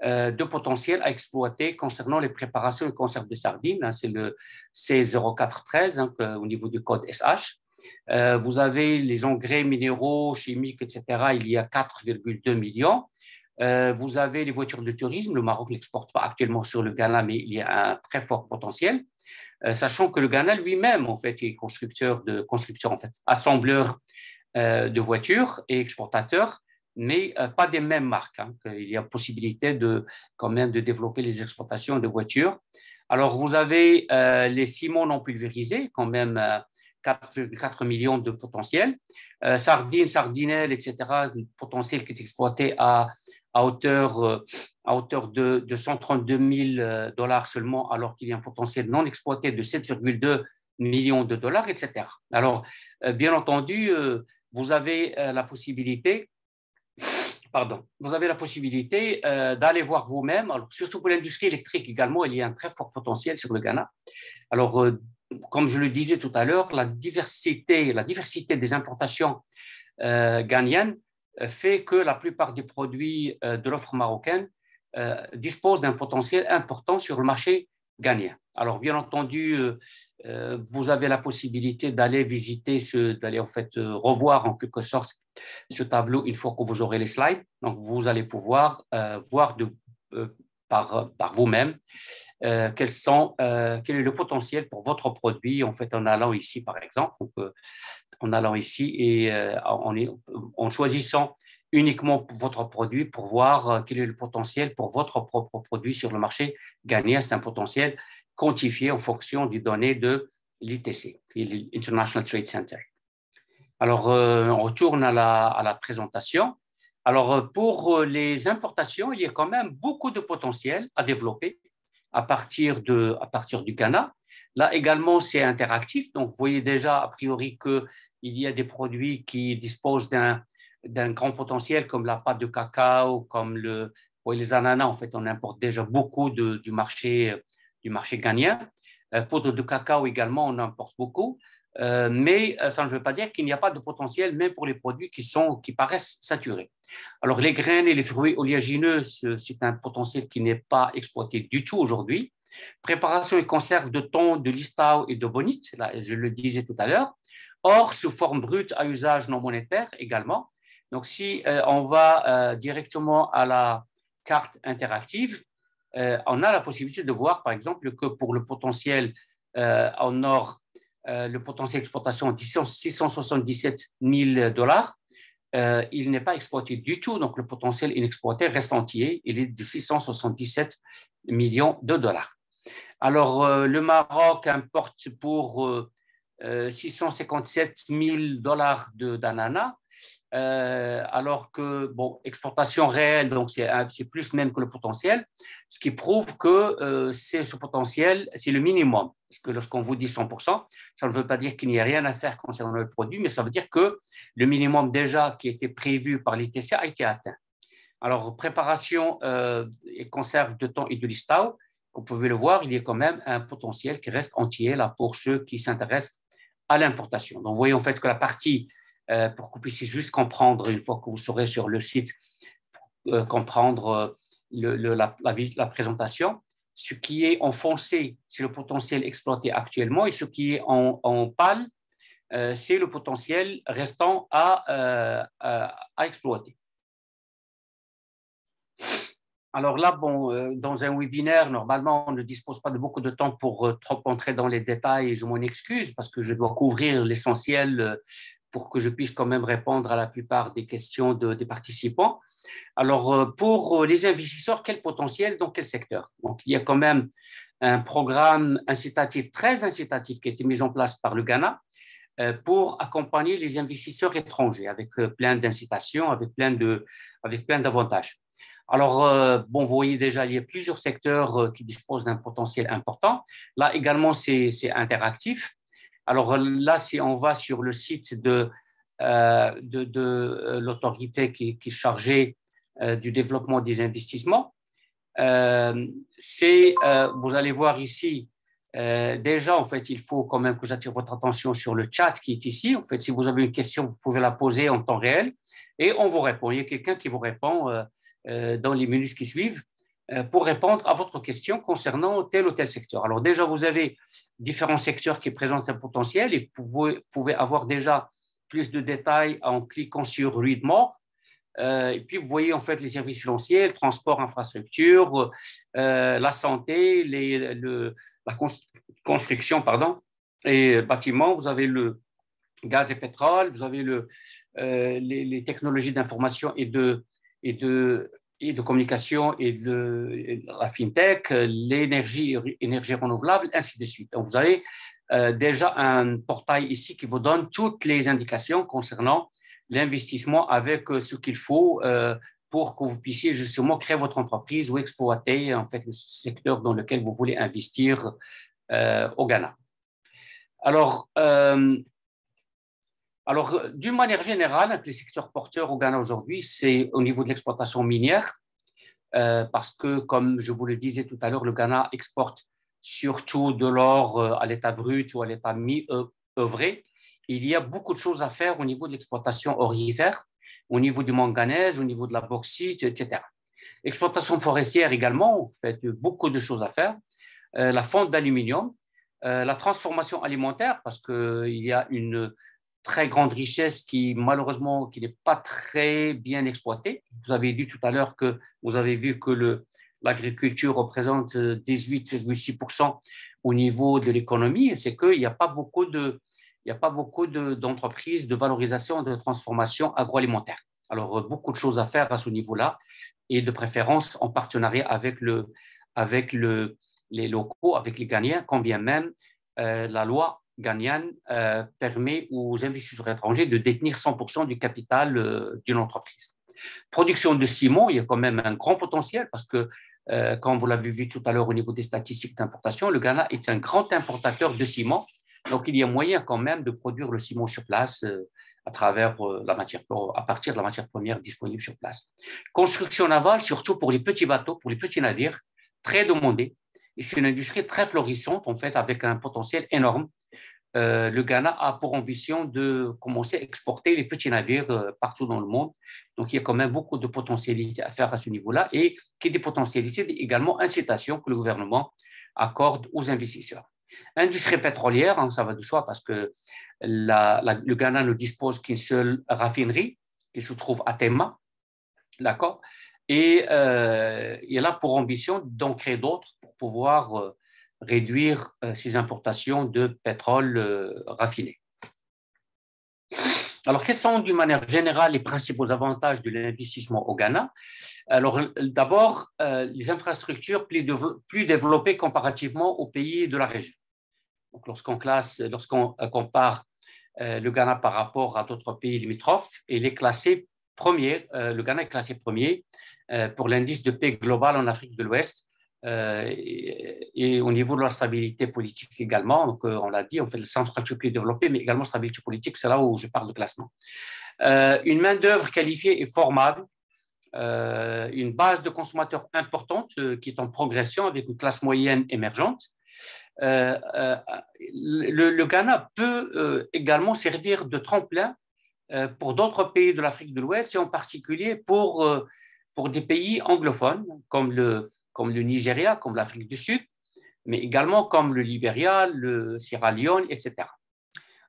de potentiel à exploiter concernant les préparations et conserves de sardines. C'est le C0413 au niveau du code SH. Vous avez les engrais minéraux, chimiques, etc. Il y a 4,2 millions. Vous avez les voitures de tourisme. Le Maroc n'exporte pas actuellement sur le Ghana, mais il y a un très fort potentiel. Sachant que le Ghana lui-même, en fait, est constructeur, en fait, assembleur de voitures et exportateur, mais pas des mêmes marques. Il y a possibilité quand même de développer les exportations de voitures. Alors, vous avez les ciments non pulvérisés, quand même 4,4 millions de potentiel. Sardines, sardinelles, etc., le potentiel qui est exploité à hauteur de 132 000 dollars seulement, alors qu'il y a un potentiel non exploité de 7,2 millions de dollars, etc. Alors, bien entendu, vous avez la possibilité d'aller voir vous-même, surtout pour l'industrie électrique également, il y a un très fort potentiel sur le Ghana. Alors, comme je le disais tout à l'heure, la diversité des importations ghanéennes fait que la plupart des produits de l'offre marocaine disposent d'un potentiel important sur le marché ghanéen. Alors, bien entendu, vous avez la possibilité d'aller visiter, d'aller en fait revoir en quelque sorte ce tableau une fois que vous aurez les slides. Donc, vous allez pouvoir voir par vous-même quel est le potentiel pour votre produit en fait en allant ici par exemple, en allant ici et en choisissant uniquement votre produit pour voir quel est le potentiel pour votre propre produit sur le marché ghanéen. C'est un potentiel quantifié en fonction des données de l'ITC, l'International Trade Center. Alors, on retourne à la présentation. Alors, pour les importations, il y a quand même beaucoup de potentiel à développer à partir du Ghana. Là également, c'est interactif. Donc, vous voyez déjà, a priori, qu'il y a des produits qui disposent d'un grand potentiel, comme la pâte de cacao, comme les ananas. En fait, on importe déjà beaucoup du marché ghanéen. Poudre de cacao également, on importe beaucoup. Mais ça ne veut pas dire qu'il n'y a pas de potentiel, même pour les produits qui paraissent saturés. Alors, les graines et les fruits oléagineux, c'est un potentiel qui n'est pas exploité du tout aujourd'hui. Préparation et conserve de thon, de listau et de bonite, là, je le disais tout à l'heure. Or, sous forme brute à usage non monétaire également. Donc, si on va directement à la carte interactive, on a la possibilité de voir, par exemple, que pour le potentiel en or, le potentiel d'exportation est 677 000 dollars. Il n'est pas exploité du tout, donc le potentiel inexploité reste entier, il est de 677 millions de dollars. Alors, le Maroc importe pour 657 000 dollars d'ananas, alors que, bon, exportation réelle, donc c'est plus même que le potentiel, ce qui prouve que ce potentiel, c'est le minimum. Parce que lorsqu'on vous dit 100%, ça ne veut pas dire qu'il n'y a rien à faire concernant le produit, mais ça veut dire que le minimum déjà qui était prévu par l'ITC a été atteint. Alors, préparation et conserve de thon et de listau, vous pouvez le voir, il y a quand même un potentiel qui reste entier là pour ceux qui s'intéressent à l'importation. Donc, vous voyez en fait que la partie pour que vous puissiez juste comprendre, une fois que vous serez sur le site, comprendre la présentation. Ce qui est en foncé, c'est le potentiel exploité actuellement, et ce qui est en pâle, c'est le potentiel restant à exploiter. Alors là, bon, dans un webinaire, normalement, on ne dispose pas de beaucoup de temps pour trop entrer dans les détails, et je m'en excuse parce que je dois couvrir l'essentiel pour que je puisse quand même répondre à la plupart des questions des participants. Alors, pour les investisseurs, quel potentiel dans quel secteur? Donc, il y a quand même un programme incitatif, très incitatif, qui a été mis en place par le Ghana pour accompagner les investisseurs étrangers avec plein d'incitations, avec plein d'avantages. Alors, bon, vous voyez déjà, il y a plusieurs secteurs qui disposent d'un potentiel important. Là également, c'est interactif. Alors là, si on va sur le site de l'autorité qui est chargée du développement des investissements, vous allez voir ici, déjà, en fait, il faut quand même que j'attire votre attention sur le chat qui est ici. En fait, si vous avez une question, vous pouvez la poser en temps réel et on vous répond. Il y a quelqu'un qui vous répond dans les minutes qui suivent. pour répondre à votre question concernant tel ou tel secteur. Alors déjà, vous avez différents secteurs qui présentent un potentiel et vous pouvez avoir déjà plus de détails en cliquant sur Read More. Et puis, vous voyez en fait les services financiers, le transport, infrastructure, la santé, la construction, pardon, et bâtiments. Vous avez le gaz et pétrole, vous avez les technologies d'information et de communication et la fintech, l'énergie renouvelable, ainsi de suite. Donc, vous avez déjà un portail ici qui vous donne toutes les indications concernant l'investissement avec ce qu'il faut pour que vous puissiez justement créer votre entreprise ou exploiter en fait le secteur dans lequel vous voulez investir au Ghana. Alors, d'une manière générale, les secteurs porteurs au Ghana aujourd'hui, c'est au niveau de l'exploitation minière, parce que, comme je vous le disais tout à l'heure, le Ghana exporte surtout de l'or à l'état brut ou à l'état mi-œuvré. Il y a beaucoup de choses à faire au niveau de l'exploitation orifère, au niveau du manganèse, au niveau de la bauxite, etc. Exploitation forestière également, en fait, beaucoup de choses à faire. La fonte d'aluminium, la transformation alimentaire, parce qu'il y a une très grande richesse qui, malheureusement, qui n'est pas très bien exploitée. Vous avez dit tout à l'heure que vous avez vu que l'agriculture représente 18,6% au niveau de l'économie. C'est qu'il n'y a pas beaucoup d'entreprises de valorisation, de transformation agroalimentaire. Alors, beaucoup de choses à faire à ce niveau-là et de préférence en partenariat avec les locaux, avec les Ghanéens, quand bien même la loi ghanéenne permet aux investisseurs étrangers de détenir 100% du capital d'une entreprise. Production de ciment, il y a quand même un grand potentiel parce que, comme vous l'avez vu tout à l'heure au niveau des statistiques d'importation, le Ghana est un grand importateur de ciment. Donc, il y a moyen quand même de produire le ciment sur place à partir de la matière première disponible sur place. Construction navale, surtout pour les petits bateaux, pour les petits navires, très demandée. Et c'est une industrie très florissante, en fait, avec un potentiel énorme. Le Ghana a pour ambition de commencer à exporter les petits navires partout dans le monde. Donc, il y a quand même beaucoup de potentialités à faire à ce niveau-là et qui des potentialités également incitation que le gouvernement accorde aux investisseurs. Industrie pétrolière, hein, ça va de soi parce que le Ghana ne dispose qu'une seule raffinerie qui se trouve à Tema, d'accord, et il a pour ambition d'en créer d'autres pour pouvoir réduire ses importations de pétrole raffiné. Alors, quels sont d'une manière générale les principaux avantages de l'investissement au Ghana? Alors, d'abord, les infrastructures plus développées comparativement aux pays de la région. Donc, lorsqu'on compare le Ghana par rapport à d'autres pays limitrophes, il est classé premier, le Ghana est classé premier pour l'indice de paix global en Afrique de l'Ouest et au niveau de la stabilité politique également. Donc, on l'a dit, on fait les infrastructures plus développées, mais également stabilité politique, c'est là où je parle de classement. Une main-d'œuvre qualifiée et formable, une base de consommateurs importante qui est en progression avec une classe moyenne émergente. Le Ghana peut également servir de tremplin pour d'autres pays de l'Afrique de l'Ouest et en particulier pour des pays anglophones comme le Nigeria, comme l'Afrique du Sud, mais également comme le Libéria, le Sierra Leone, etc.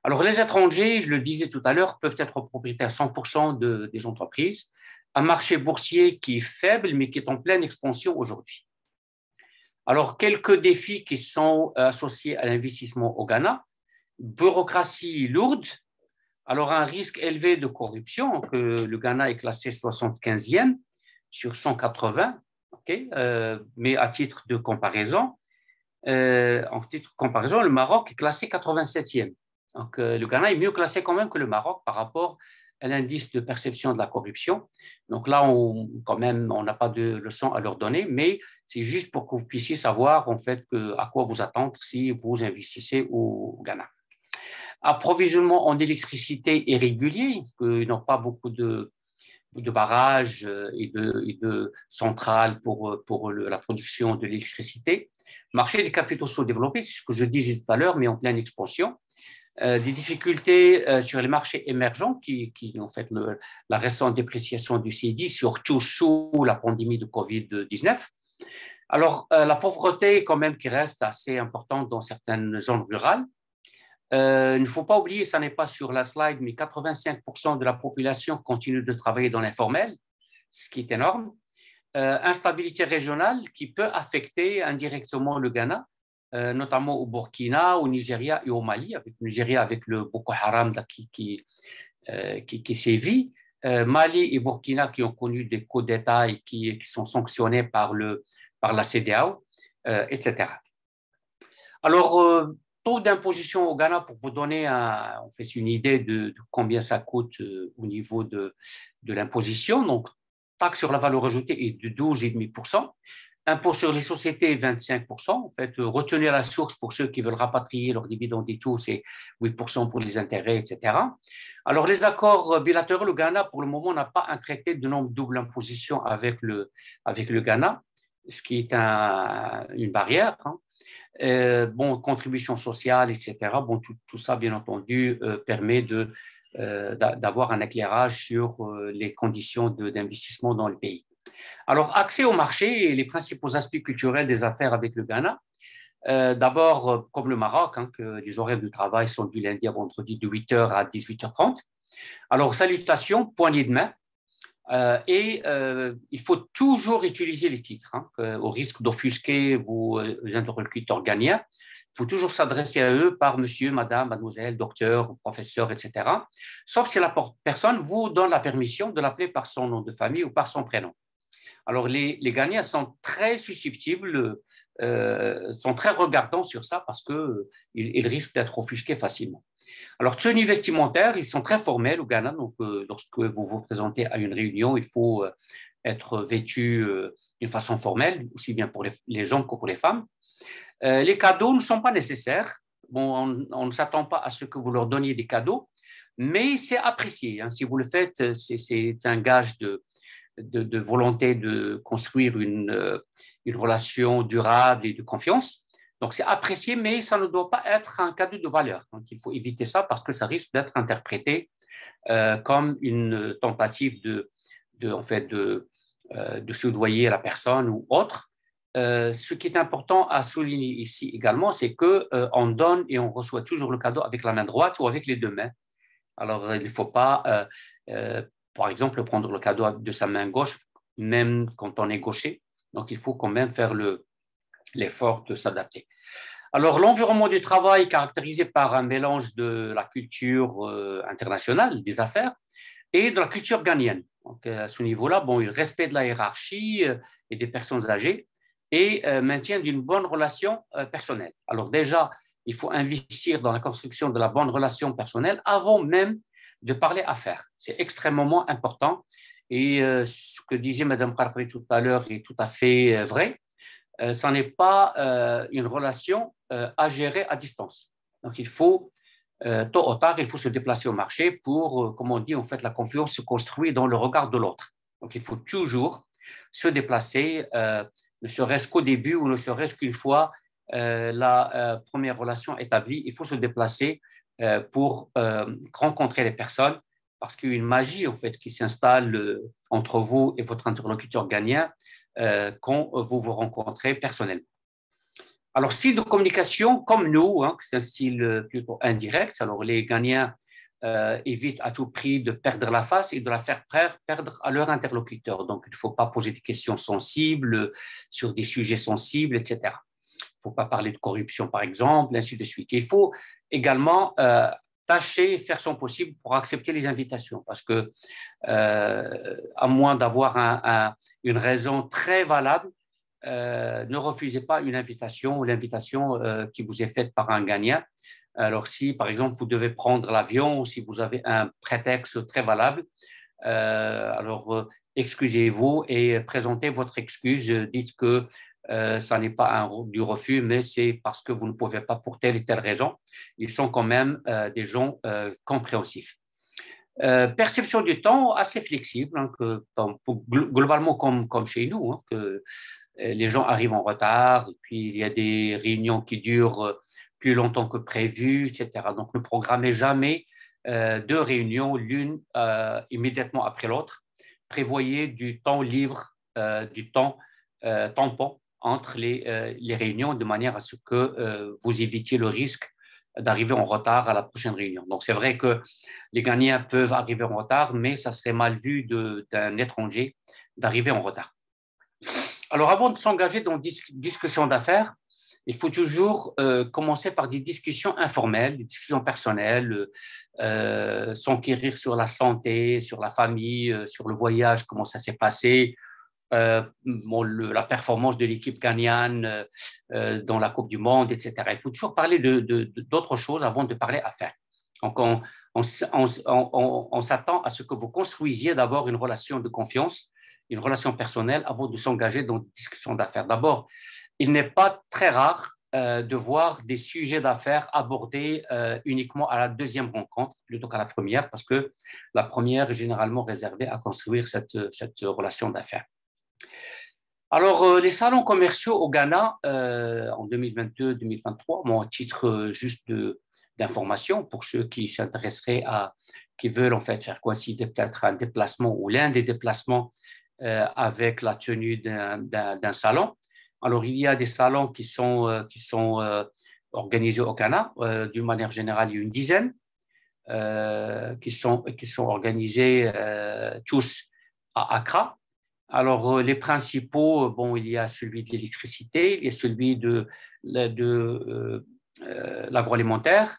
Alors les étrangers, je le disais tout à l'heure, peuvent être propriétaires 100% des entreprises, un marché boursier qui est faible mais qui est en pleine expansion aujourd'hui. Alors, quelques défis qui sont associés à l'investissement au Ghana. Bureaucratie lourde, alors un risque élevé de corruption, que le Ghana est classé 75e sur 180, okay, mais à titre de comparaison, le Maroc est classé 87e. Donc, le Ghana est mieux classé quand même que le Maroc par rapport à l'indice de perception de la corruption. Donc là, on n'a pas de leçon à leur donner, mais c'est juste pour que vous puissiez savoir en fait à quoi vous attendre si vous investissez au Ghana. Approvisionnement en électricité est régulier, parce qu'ils n'ont pas beaucoup de barrages et de centrales pour la production de l'électricité. Marché des capitaux sous-développés, c'est ce que je disais tout à l'heure, mais en pleine expansion. Des difficultés sur les marchés émergents qui ont fait la récente dépréciation du CEDI, surtout sous la pandémie de Covid-19. Alors, la pauvreté, quand même, qui reste assez importante dans certaines zones rurales. Il ne faut pas oublier, ça n'est pas sur la slide, mais 85% de la population continue de travailler dans l'informel, ce qui est énorme. Instabilité régionale qui peut affecter indirectement le Ghana, notamment au Burkina, au Nigeria et au Mali, avec le Nigeria avec le Boko Haram qui sévit, Mali et Burkina qui ont connu des coups d'État et qui sont sanctionnés par la CEDEAO, etc. Alors, taux d'imposition au Ghana, pour vous donner en fait une idée de combien ça coûte au niveau de l'imposition. Donc, taxe sur la valeur ajoutée est de 12,5%, impôt sur les sociétés 25%. En fait, retenue à la source pour ceux qui veulent rapatrier leurs dividendes et tout, c'est 8% pour les intérêts, etc. Alors, les accords bilatéraux, le Ghana, pour le moment, n'a pas un traité de non-double imposition avec le Ghana, ce qui est une barrière. Bon, contribution sociale, etc. Bon, tout ça, bien entendu, permet d'avoir un éclairage sur les conditions d'investissement dans le pays. Alors, accès au marché et les principaux aspects culturels des affaires avec le Ghana. D'abord, comme le Maroc, que les horaires de travail sont du lundi à vendredi de 8h à 18h30. Alors, salutations, poignée de main. Il faut toujours utiliser les titres, au risque d'offusquer vos interlocuteurs gagnants. Il faut toujours s'adresser à eux par monsieur, madame, mademoiselle, docteur, professeur, etc. Sauf si la personne vous donne la permission de l'appeler par son nom de famille ou par son prénom. Alors, les gagnants sont très susceptibles, sont très regardants sur ça parce qu'ils risquent d'être offusqués facilement. Alors, tenues vestimentaires, ils sont très formels au Ghana. Donc, lorsque vous vous présentez à une réunion, il faut être vêtu d'une façon formelle, aussi bien pour les hommes que pour les femmes. Les cadeaux ne sont pas nécessaires. Bon, on ne s'attend pas à ce que vous leur donniez des cadeaux, mais c'est apprécié. Si vous le faites, c'est un gage de volonté de construire une relation durable et de confiance. Donc, c'est apprécié, mais ça ne doit pas être un cadeau de valeur. Donc, il faut éviter ça parce que ça risque d'être interprété comme une tentative de soudoyer la personne ou autre. Ce qui est important à souligner ici également, c'est qu'on donne et on reçoit toujours le cadeau avec la main droite ou avec les deux mains. Alors, il ne faut pas, par exemple, prendre le cadeau de sa main gauche, même quand on est gaucher. Donc, il faut quand même faire l'effort de s'adapter. Alors, l'environnement du travail est caractérisé par un mélange de la culture internationale des affaires et de la culture ghanéenne. Donc, à ce niveau-là, bon, il respect de la hiérarchie et des personnes âgées et maintien d'une bonne relation personnelle. Alors déjà, il faut investir dans la construction de la bonne relation personnelle avant même de parler affaires. C'est extrêmement important. Et ce que disait Mme Kharkari tout à l'heure est tout à fait vrai. Ce n'est pas une relation à gérer à distance. Donc, il faut, tôt ou tard, il faut se déplacer au marché pour, comme on dit, en fait, la confiance se construit dans le regard de l'autre. Donc, il faut toujours se déplacer, ne serait-ce qu'au début ou ne serait-ce qu'une fois la première relation établie, il faut se déplacer pour rencontrer les personnes parce qu'il y a une magie, en fait, qui s'installe entre vous et votre interlocuteur gagnant quand vous vous rencontrez personnellement. Alors, style de communication, comme nous, c'est un style plutôt indirect. Alors, les gagnants évitent à tout prix de perdre la face et de la faire perdre à leur interlocuteur. Donc, il ne faut pas poser des questions sensibles sur des sujets sensibles, etc. Il ne faut pas parler de corruption, par exemple, ainsi de suite. Il faut également tâcher, faire son possible pour accepter les invitations, parce que, à moins d'avoir une raison très valable, ne refusez pas une invitation ou l'invitation qui vous est faite par un gagnant. Alors, si, par exemple, vous devez prendre l'avion ou si vous avez un prétexte très valable, alors excusez-vous et présentez votre excuse. Dites que ça n'est pas du refus, mais c'est parce que vous ne pouvez pas pour telle et telle raison. Ils sont quand même des gens compréhensifs. Perception du temps assez flexible, globalement comme chez nous, que les gens arrivent en retard, et puis il y a des réunions qui durent plus longtemps que prévu, etc. Donc, ne programmez jamais deux réunions, l'une immédiatement après l'autre. Prévoyez du temps libre, du temps tampon entre les réunions de manière à ce que vous évitiez le risque d'arriver en retard à la prochaine réunion. Donc, c'est vrai que les Ghanéens peuvent arriver en retard, mais ça serait mal vu d'un étranger d'arriver en retard. Alors, avant de s'engager dans une discussion d'affaires, il faut toujours commencer par des discussions informelles, des discussions personnelles, s'enquérir sur la santé, sur la famille, sur le voyage, comment ça s'est passé, la performance de l'équipe ghanéenne dans la Coupe du Monde, etc. Il faut toujours parler d'autres choses avant de parler affaires. Donc, on s'attend à ce que vous construisiez d'abord une relation de confiance, une relation personnelle avant de s'engager dans une discussion d'affaires. D'abord, il n'est pas très rare de voir des sujets d'affaires abordés uniquement à la deuxième rencontre plutôt qu'à la première, parce que la première est généralement réservée à construire cette relation d'affaires. Alors, les salons commerciaux au Ghana en 2022-2023, bon, à titre juste d'information pour ceux qui s'intéresseraient qui veulent en fait faire coïncider peut-être un déplacement ou l'un des déplacements avec la tenue d'un salon. Alors, il y a des salons qui sont organisés au Ghana. D'une manière générale, il y a une dizaine qui sont organisés tous à Accra. Alors, les principaux, bon, il y a celui de l'électricité, il y a celui de l'agroalimentaire.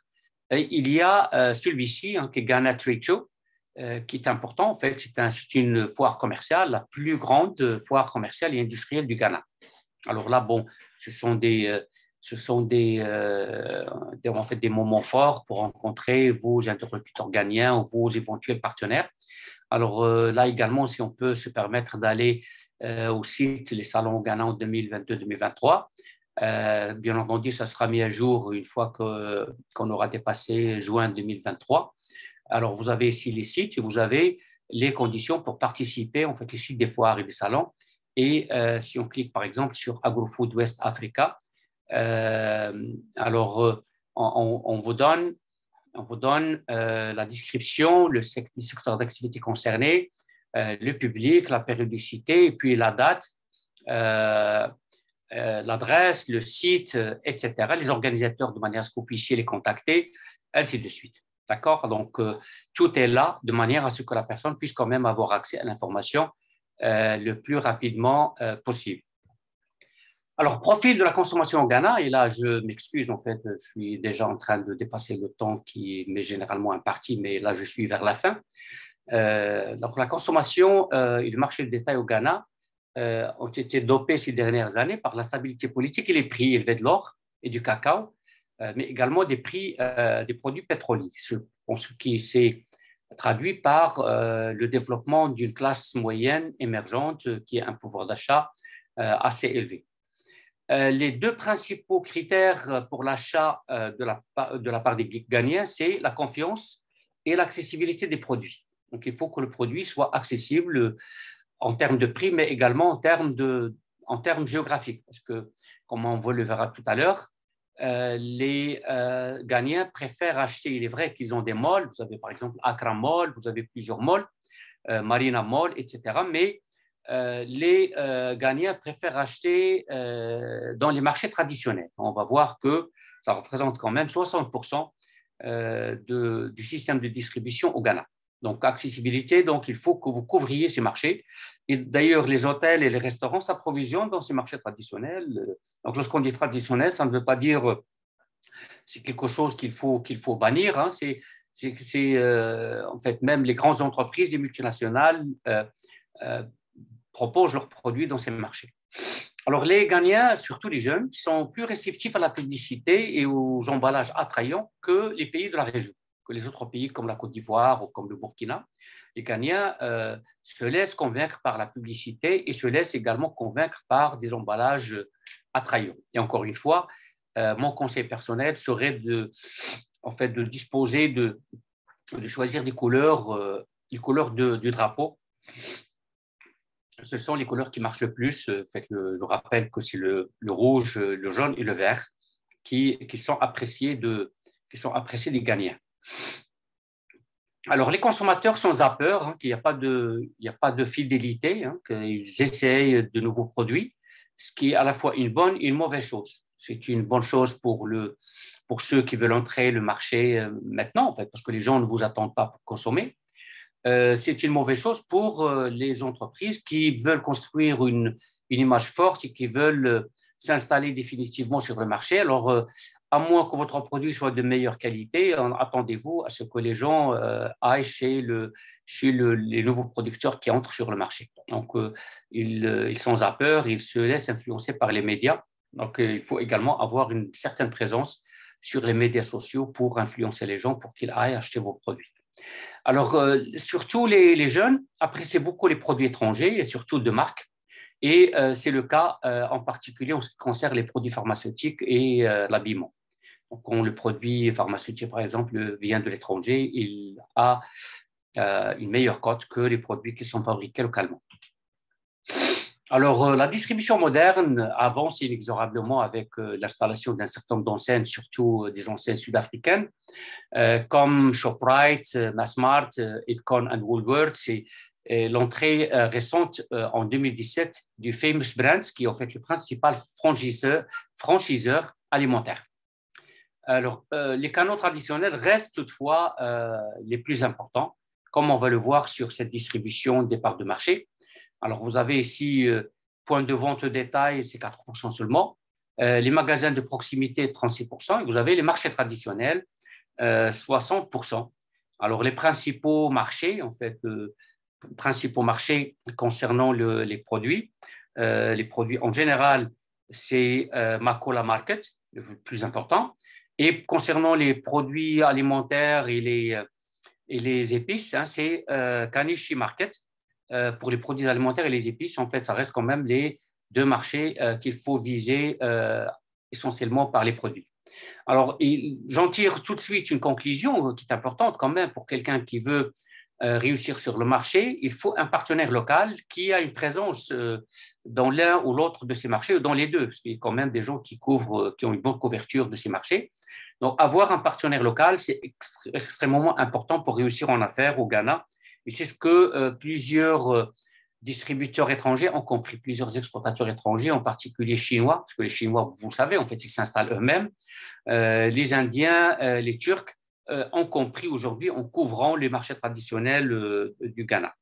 Il y a celui-ci, qui est Ghana Trade Show, qui est important. En fait, c'est une foire commerciale, la plus grande foire commerciale et industrielle du Ghana. Alors là, bon, ce sont en fait des moments forts pour rencontrer vos interlocuteurs ghanéens ou vos éventuels partenaires. Alors là également, si on peut se permettre d'aller au site Les Salons au Ghana en 2022-2023, bien entendu, ça sera mis à jour une fois qu'on aura dépassé juin 2023. Alors, vous avez ici les sites et vous avez les conditions pour participer, en fait, les sites des foires et des salons. Et si on clique, par exemple, sur AgroFood West Africa, alors on vous donne la description, le secteur d'activité concerné, le public, la périodicité, et puis la date, l'adresse, le site, etc., les organisateurs de manière à ce que vous puissiez les contacter, ainsi de suite. D'accord? Donc, tout est là de manière à ce que la personne puisse quand même avoir accès à l'information le plus rapidement possible. Alors, profil de la consommation au Ghana, et là, je m'excuse, en fait, je suis déjà en train de dépasser le temps qui m'est généralement imparti, mais là, je suis vers la fin. Donc, la consommation et le marché de détail au Ghana ont été dopés ces dernières années par l'instabilité politique et les prix élevés de l'or et du cacao, mais également des prix des produits pétroliers, ce qui s'est traduit par le développement d'une classe moyenne émergente qui a un pouvoir d'achat assez élevé. Les deux principaux critères pour l'achat de la part des Ghanéens, c'est la confiance et l'accessibilité des produits. Donc, il faut que le produit soit accessible en termes de prix, mais également en termes géographiques. Parce que, comme on le verra tout à l'heure, les Ghanéens préfèrent acheter, il est vrai qu'ils ont des malls, vous avez par exemple Accra Mall, vous avez plusieurs malls, Marina Mall, etc. Mais les Ghanéens préfèrent acheter dans les marchés traditionnels. On va voir que ça représente quand même 60% du système de distribution au Ghana. Donc, accessibilité, donc il faut que vous couvriez ces marchés. Et d'ailleurs, les hôtels et les restaurants s'approvisionnent dans ces marchés traditionnels. Donc, lorsqu'on dit traditionnel, ça ne veut pas dire c'est quelque chose qu'il faut bannir. Hein. C'est en fait, même les grandes entreprises, les multinationales proposent leurs produits dans ces marchés. Alors, les Ghanéens, surtout les jeunes, sont plus réceptifs à la publicité et aux emballages attrayants que les pays de la région, que les autres pays comme la Côte d'Ivoire ou comme le Burkina. Les Ghanéens se laissent convaincre par la publicité et se laissent également convaincre par des emballages attrayants. Et encore une fois, mon conseil personnel serait de disposer de choisir des couleurs du drapeau. Ce sont les couleurs qui marchent le plus. Je rappelle que c'est le rouge, le jaune et le vert qui sont appréciés des Ghanéens. Alors, les consommateurs sont zappeurs, qu'il n'y a pas de fidélité, qu'ils essayent de nouveaux produits. ce qui est à la fois une bonne et une mauvaise chose. C'est une bonne chose pour ceux qui veulent entrer le marché maintenant, en fait, parce que les gens ne vous attendent pas pour consommer. C'est une mauvaise chose pour les entreprises qui veulent construire une image forte et qui veulent s'installer définitivement sur le marché. Alors, à moins que votre produit soit de meilleure qualité, attendez-vous à ce que les gens aillent chez les nouveaux producteurs qui entrent sur le marché. Donc, ils sont zappeurs, ils se laissent influencer par les médias. Donc, il faut également avoir une certaine présence sur les médias sociaux pour influencer les gens pour qu'ils aillent acheter vos produits. Alors, surtout les jeunes apprécient beaucoup les produits étrangers et surtout de marque. Et c'est le cas en particulier en ce qui concerne les produits pharmaceutiques et l'habillement. Donc, quand le produit pharmaceutique, par exemple, vient de l'étranger, il a une meilleure cote que les produits qui sont fabriqués localement. Alors, la distribution moderne avance inexorablement avec l'installation d'un certain nombre d'enseignes, surtout des enseignes sud-africaines, comme Shoprite, Massmart, Ilcon et Woolworths, et l'entrée récente en 2017 du Famous Brands, qui est en fait le principal franchiseur alimentaire. Alors, les canaux traditionnels restent toutefois les plus importants, comme on va le voir sur cette distribution des parts de marché. Alors, vous avez ici point de vente détail, c'est 4% seulement. Les magasins de proximité, 36%. Et vous avez les marchés traditionnels, 60%. Alors, les principaux marchés, en fait, principaux marchés concernant les produits en général, c'est Makola Market, le plus important. Et concernant les produits alimentaires et les épices, hein, c'est Kanishi Market. Pour les produits alimentaires et les épices, en fait, ça reste quand même les deux marchés qu'il faut viser essentiellement par les produits. Alors, j'en tire tout de suite une conclusion qui est importante quand même pour quelqu'un qui veut réussir sur le marché. Il faut un partenaire local qui a une présence dans l'un ou l'autre de ces marchés, ou dans les deux, parce qu'il y a quand même des gens qui ont une bonne couverture de ces marchés. Donc, avoir un partenaire local, c'est extrêmement important pour réussir en affaires au Ghana. Et c'est ce que plusieurs distributeurs étrangers ont compris, plusieurs exportateurs étrangers, en particulier chinois, parce que les Chinois, vous le savez, en fait, ils s'installent eux-mêmes. Les Indiens, les Turcs ont compris aujourd'hui en couvrant les marchés traditionnels du Ghana.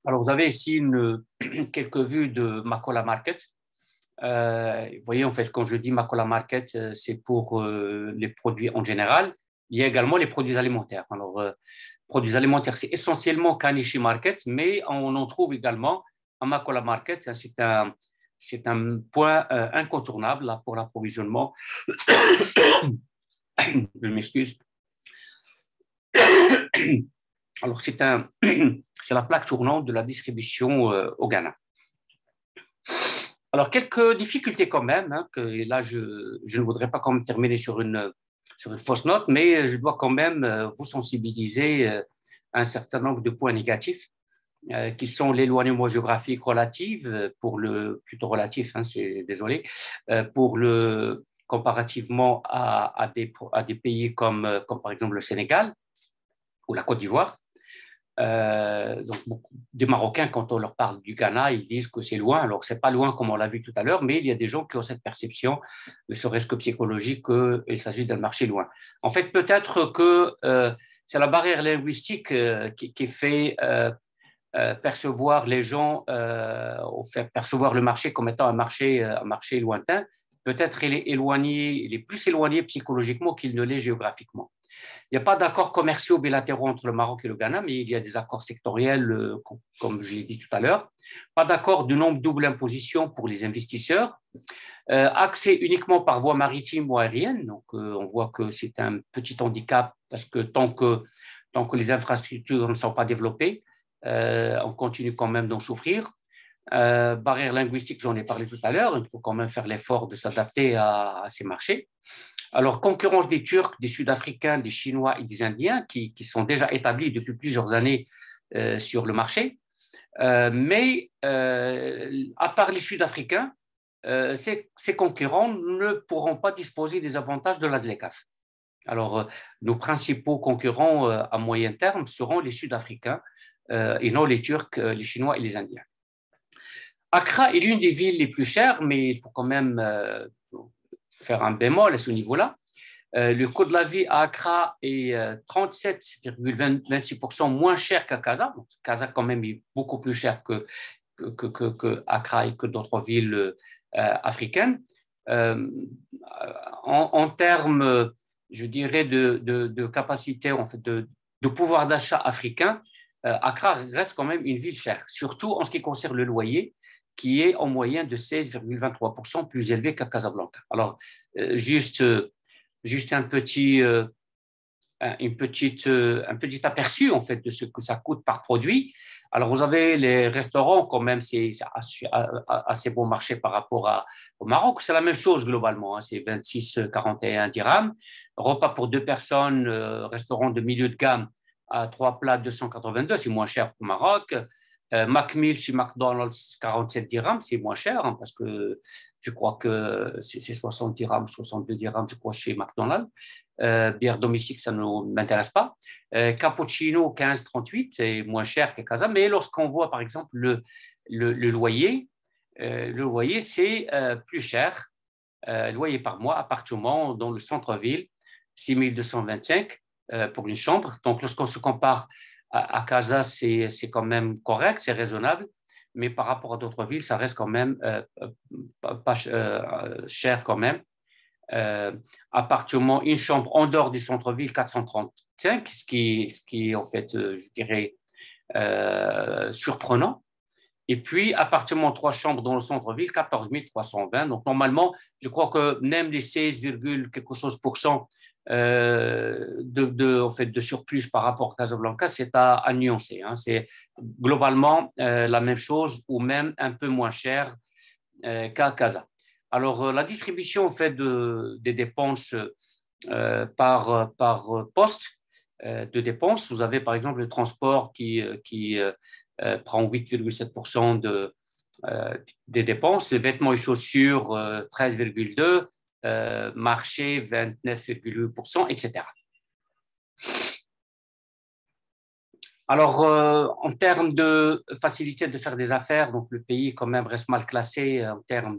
Alors, vous avez ici quelques vues de Makola Market. Vous voyez, en fait, quand je dis Makola Market, c'est pour les produits en général. Il y a également les produits alimentaires. Alors, produits alimentaires, c'est essentiellement Kanishi Market, mais on en trouve également à Makola Market. C'est un point incontournable là, pour l'approvisionnement. Je m'excuse. Alors, c'est la plaque tournante de la distribution au Ghana. Alors, quelques difficultés quand même, hein, que là, je ne voudrais pas quand même terminer sur une fausse note, mais je dois quand même vous sensibiliser à un certain nombre de points négatifs qui sont l'éloignement géographique relatif, plutôt relatif, hein, désolé, comparativement à des pays comme par exemple le Sénégal ou la Côte d'Ivoire. Donc, des Marocains, quand on leur parle du Ghana, ils disent que c'est loin. Alors, ce n'est pas loin comme on l'a vu tout à l'heure, mais il y a des gens qui ont cette perception, ne serait-ce que psychologique, qu'il s'agit d'un marché loin. En fait, peut-être que c'est la barrière linguistique qui fait percevoir les gens, fait percevoir le marché comme étant un marché lointain. Peut-être il est plus éloigné psychologiquement qu'il ne l'est géographiquement. Il n'y a pas d'accords commerciaux bilatéraux entre le Maroc et le Ghana, mais il y a des accords sectoriels, comme je l'ai dit tout à l'heure. Pas d'accord de non-double imposition pour les investisseurs. Accès uniquement par voie maritime ou aérienne. Donc, on voit que c'est un petit handicap parce que tant que les infrastructures ne sont pas développées, on continue quand même d'en souffrir. Barrière linguistique, j'en ai parlé tout à l'heure. Il faut quand même faire l'effort de s'adapter à ces marchés. Alors, concurrence des Turcs, des Sud-Africains, des Chinois et des Indiens qui sont déjà établis depuis plusieurs années sur le marché. Mais à part les Sud-Africains, ces concurrents ne pourront pas disposer des avantages de la ZLECAf. Alors, nos principaux concurrents à moyen terme seront les Sud-Africains et non les Turcs, les Chinois et les Indiens. Accra est l'une des villes les plus chères, mais il faut quand même faire un bémol à ce niveau-là. Le coût de la vie à Accra est 37,26% moins cher qu'à Casa. Donc, Casa, quand même, est beaucoup plus cher que Accra et que d'autres villes africaines. En termes, je dirais, de capacité, en fait, de pouvoir d'achat africain, Accra reste quand même une ville chère, surtout en ce qui concerne le loyer, qui est en moyenne de 16,23% plus élevé qu'à Casablanca. Alors, juste un petit aperçu en fait de ce que ça coûte par produit. Alors vous avez les restaurants quand même, c'est assez bon marché par rapport au Maroc. C'est la même chose globalement, hein, c'est 26,41 dirhams. Repas pour 2 personnes, restaurant de milieu de gamme à 3 plats 282, c'est moins cher qu'au Maroc. Macmeal chez McDonald's, 47 dirhams, c'est moins cher hein, parce que je crois que c'est 60 dirhams, 62 dirhams, je crois, chez McDonald's. Bière domestique, ça ne m'intéresse pas. Cappuccino, 15,38, c'est moins cher que Casa. Mais lorsqu'on voit, par exemple, le loyer, c'est plus cher. Loyer par mois, appartement dans le centre-ville, 6 225 pour une chambre. Donc, lorsqu'on se compare à Casa, c'est quand même correct, c'est raisonnable, mais par rapport à d'autres villes, ça reste quand même pas cher quand même. Appartement, une chambre en dehors du centre-ville, 435, ce qui est en fait, je dirais, surprenant. Et puis, appartement 3 chambres dans le centre-ville, 14 320. Donc, normalement, je crois que même les 16, quelque chose % en fait, de surplus par rapport à Casablanca, c'est à nuancer. Hein. C'est globalement la même chose ou même un peu moins cher qu'à Casa. Alors, la distribution en fait, des dépenses par poste de dépenses, vous avez par exemple le transport qui prend 8,7% des dépenses, les vêtements et chaussures 13,2%, marché 29,8%, etc. Alors, en termes de facilité de faire des affaires, donc le pays quand même reste mal classé en termes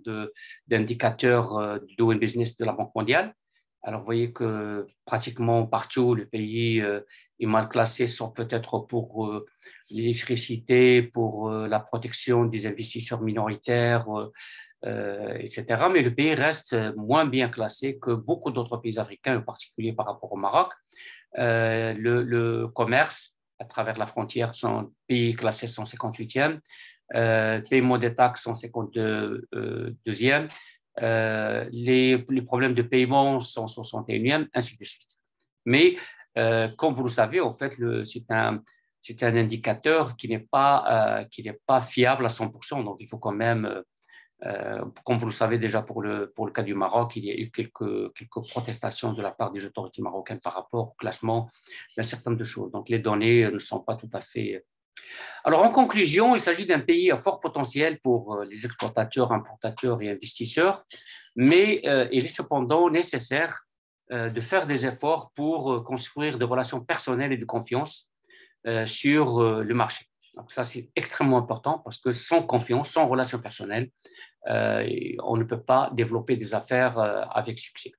d'indicateurs du Doing Business de la Banque mondiale. Alors, vous voyez que pratiquement partout, le pays est mal classé, sauf peut-être pour l'électricité, pour la protection des investisseurs minoritaires, etc. Mais le pays reste moins bien classé que beaucoup d'autres pays africains, en particulier par rapport au Maroc. Le commerce à travers la frontière sont pays classés 158e, paiement des taxes 152e, les problèmes de paiement sont 61e, ainsi de suite. Mais comme vous le savez, en fait, c'est un indicateur qui n'est pas fiable à 100%, donc il faut quand même comme vous le savez déjà pour le cas du Maroc, il y a eu quelques protestations de la part des autorités marocaines par rapport au classement d'un certain nombre de choses. Donc les données ne sont pas tout à fait. Alors en conclusion, il s'agit d'un pays à fort potentiel pour les exportateurs, importateurs et investisseurs, mais il est cependant nécessaire de faire des efforts pour construire des relations personnelles et de confiance sur le marché. Donc ça, c'est extrêmement important parce que sans confiance, sans relation personnelle, on ne peut pas développer des affaires avec succès.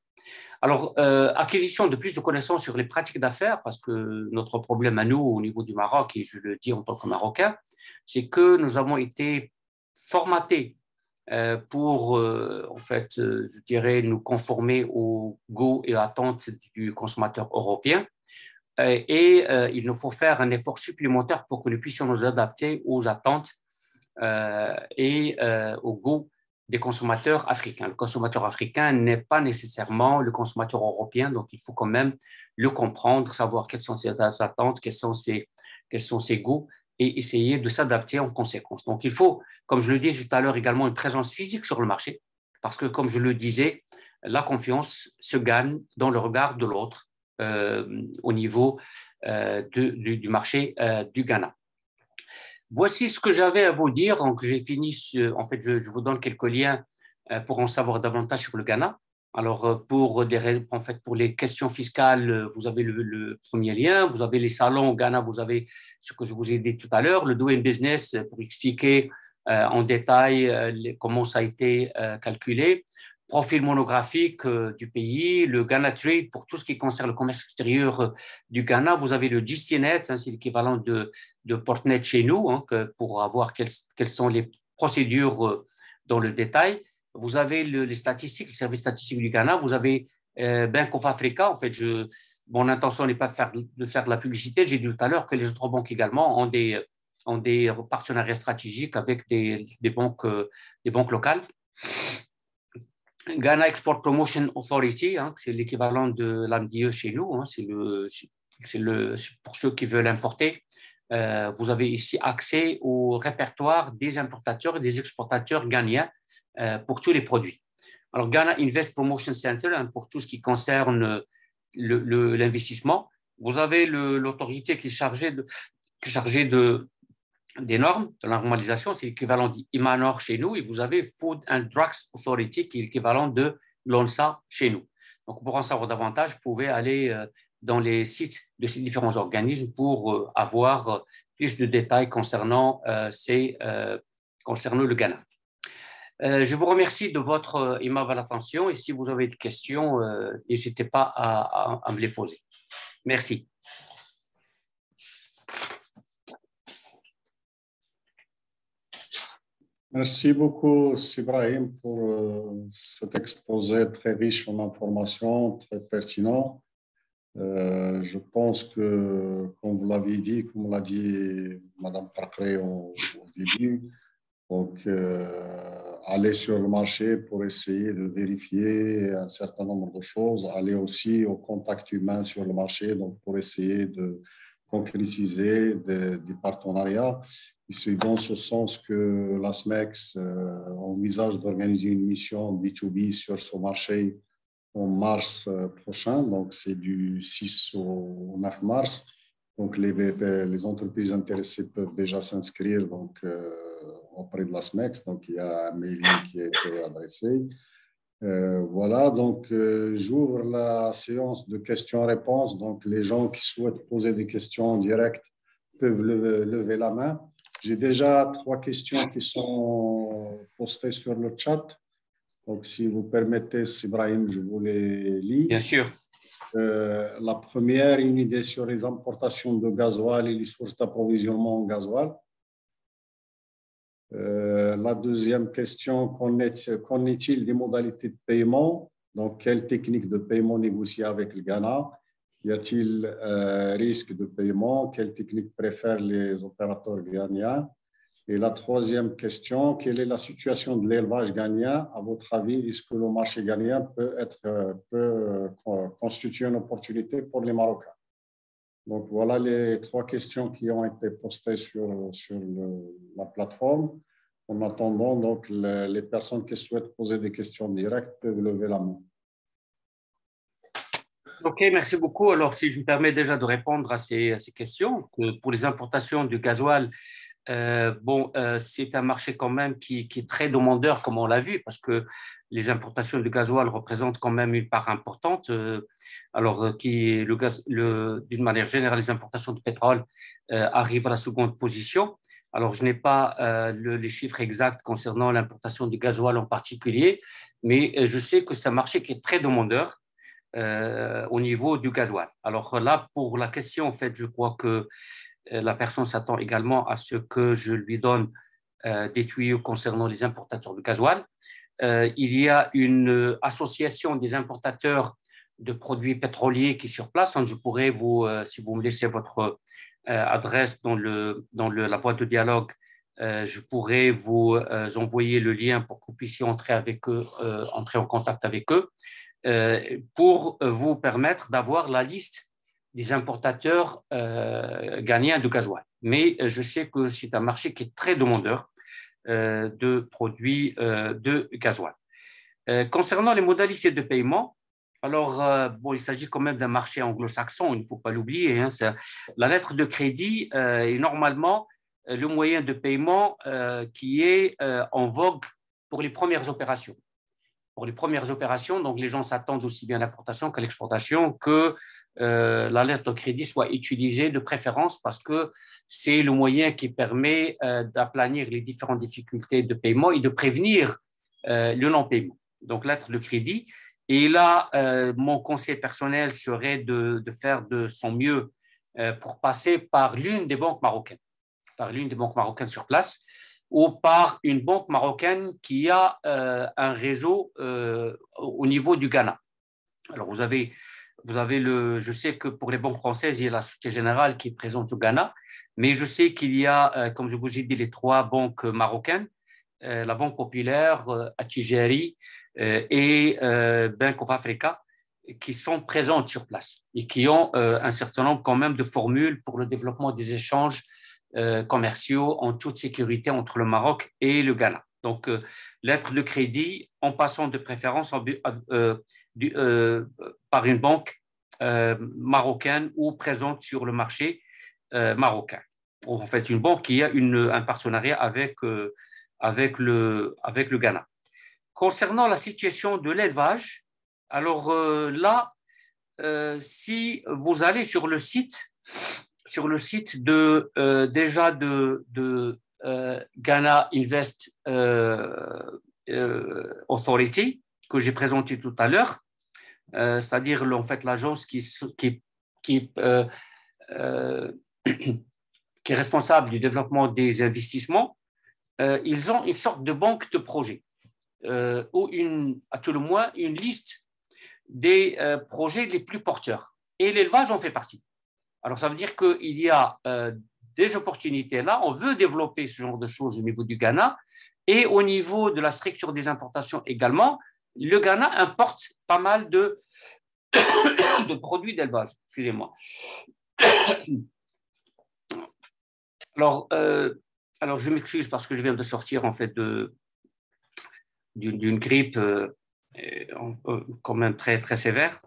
Alors, acquisition de plus de connaissances sur les pratiques d'affaires, parce que notre problème à nous au niveau du Maroc, et je le dis en tant que Marocain, c'est que nous avons été formatés pour, en fait, je dirais, nous conformer aux goûts et attentes du consommateur européen. Et il nous faut faire un effort supplémentaire pour que nous puissions nous adapter aux attentes et aux goûts des consommateurs africains. Le consommateur africain n'est pas nécessairement le consommateur européen, donc il faut quand même le comprendre, savoir quelles sont ses attentes, quels sont ses goûts et essayer de s'adapter en conséquence. Donc il faut, comme je le disais tout à l'heure, également une présence physique sur le marché, parce que comme je le disais, la confiance se gagne dans le regard de l'autre au niveau du marché du Ghana. Voici ce que j'avais à vous dire. Donc, j'ai fini. En fait, je vous donne quelques liens pour en savoir davantage sur le Ghana. Alors, pour les questions fiscales, vous avez le premier lien. Vous avez les salons au Ghana. Vous avez ce que je vous ai dit tout à l'heure, le Doing Business pour expliquer en détail comment ça a été calculé. Profil monographique du pays, le Ghana Trade pour tout ce qui concerne le commerce extérieur du Ghana. Vous avez le GCNet, hein, c'est l'équivalent de Portnet chez nous, hein, pour avoir quelles sont les procédures dans le détail. Vous avez les statistiques, le service statistique du Ghana. Vous avez Bank of Africa. En fait, mon intention n'est pas de faire de la publicité. J'ai dit tout à l'heure que les autres banques également ont des partenariats stratégiques avec des banques locales. Ghana Export Promotion Authority, hein, c'est l'équivalent de l'AMDE chez nous, hein, c'est pour ceux qui veulent importer. Vous avez ici accès au répertoire des importateurs et des exportateurs ghanéens pour tous les produits. Alors, Ghana Invest Promotion Center, hein, pour tout ce qui concerne l'investissement. Vous avez l'autorité qui est chargée des normes, de la normalisation, c'est l'équivalent d'IMANOR chez nous, et vous avez Food and Drugs Authority, qui est l'équivalent de l'ONSA chez nous. Donc, pour en savoir davantage, vous pouvez aller dans les sites de ces différents organismes pour avoir plus de détails concernant le Ghana. Je vous remercie de votre aimable attention, et si vous avez des questions, n'hésitez pas à me les poser. Merci. Merci beaucoup, Sibrahim, pour cet exposé très riche en informations, très pertinent. Je pense que, comme vous l'avez dit, comme l'a dit Mme Parkré au début, donc aller sur le marché pour essayer de vérifier un certain nombre de choses, aller aussi au contact humain sur le marché, donc pour essayer de concrétiser des partenariats. Et c'est dans ce sens que la SMEX envisage d'organiser une mission B2B sur ce marché en mars prochain. Donc, c'est du 6 au 9 mars. Donc, les entreprises intéressées peuvent déjà s'inscrire auprès de la SMEX. Donc, il y a un mailing qui a été adressé. Voilà, donc j'ouvre la séance de questions-réponses. Donc, les gens qui souhaitent poser des questions en direct peuvent lever la main. J'ai déjà 3 questions qui sont postées sur le chat. Donc, si vous permettez, Ibrahim, je vous les lis. Bien sûr. La première, une idée sur les importations de gasoil et les sources d'approvisionnement en gasoil. La deuxième question, qu'en est-il des modalités de paiement? Donc, quelle technique de paiement négocier avec le Ghana? Y a-t-il risque de paiement? Quelle technique préfèrent les opérateurs ghanéens? Et la troisième question, quelle est la situation de l'élevage ghanéen? À votre avis, est-ce que le marché ghanéen peut constituer une opportunité pour les Marocains? Donc, voilà les 3 questions qui ont été postées sur la plateforme. En attendant, donc, les personnes qui souhaitent poser des questions directes peuvent lever la main. OK, merci beaucoup. Alors, si je me permets déjà de répondre à ces questions, pour les importations du gasoil, c'est un marché quand même qui est très demandeur, comme on l'a vu, parce que les importations de gasoil représentent quand même une part importante. D'une manière générale, les importations de pétrole arrivent à la seconde position. Alors, je n'ai pas les chiffres exacts concernant l'importation du gasoil en particulier, mais je sais que c'est un marché qui est très demandeur au niveau du gasoil. Alors là, pour la question, en fait, je crois que la personne s'attend également à ce que je lui donne des tuyaux concernant les importateurs de gasoil. Il y a une association des importateurs de produits pétroliers qui est sur place. Je pourrais si vous me laissez votre adresse dans la boîte de dialogue, je pourrais vous envoyer le lien pour que vous puissiez entrer en contact avec eux, pour vous permettre d'avoir la liste des importateurs ghanéens de gasoil. Mais je sais que c'est un marché qui est très demandeur de produits de gasoil. Concernant les modalités de paiement, alors, il s'agit quand même d'un marché anglo-saxon, il ne faut pas l'oublier. Hein, la lettre de crédit est normalement le moyen de paiement qui est en vogue pour les premières opérations. pour les premières opérations, donc les gens s'attendent aussi bien à l'importation qu'à l'exportation, que la lettre de crédit soit utilisée de préférence parce que c'est le moyen qui permet d'aplanir les différentes difficultés de paiement et de prévenir le non-paiement. Donc, lettre de crédit. Et là, mon conseil personnel serait de faire de son mieux pour passer par l'une des banques marocaines, sur place, ou par une banque marocaine qui a un réseau au niveau du Ghana. Alors, je sais que pour les banques françaises, il y a la Société Générale qui est présente au Ghana, mais je sais qu'il y a, comme je vous ai dit, les 3 banques marocaines, la Banque Populaire, Attijari et Bank of Africa, qui sont présentes sur place et qui ont un certain nombre quand même de formules pour le développement des échanges commerciaux en toute sécurité entre le Maroc et le Ghana. Donc, lettre de crédit en passant de préférence par une banque marocaine ou présente sur le marché marocain. En fait, une banque qui a un partenariat avec le Ghana. Concernant la situation de l'élevage, alors là, si vous allez sur le site déjà de Ghana Invest Authority, que j'ai présenté tout à l'heure, c'est-à-dire en fait l'agence qui est responsable du développement des investissements, ils ont une sorte de banque de projets, ou à tout le moins une liste des projets les plus porteurs. Et l'élevage en fait partie. Alors, ça veut dire qu'il y a des opportunités là. On veut développer ce genre de choses au niveau du Ghana et au niveau de la structure des importations également. Le Ghana importe pas mal de produits d'élevage. Excusez-moi. Alors, je m'excuse parce que je viens de sortir en fait d'une grippe quand même très, très sévère.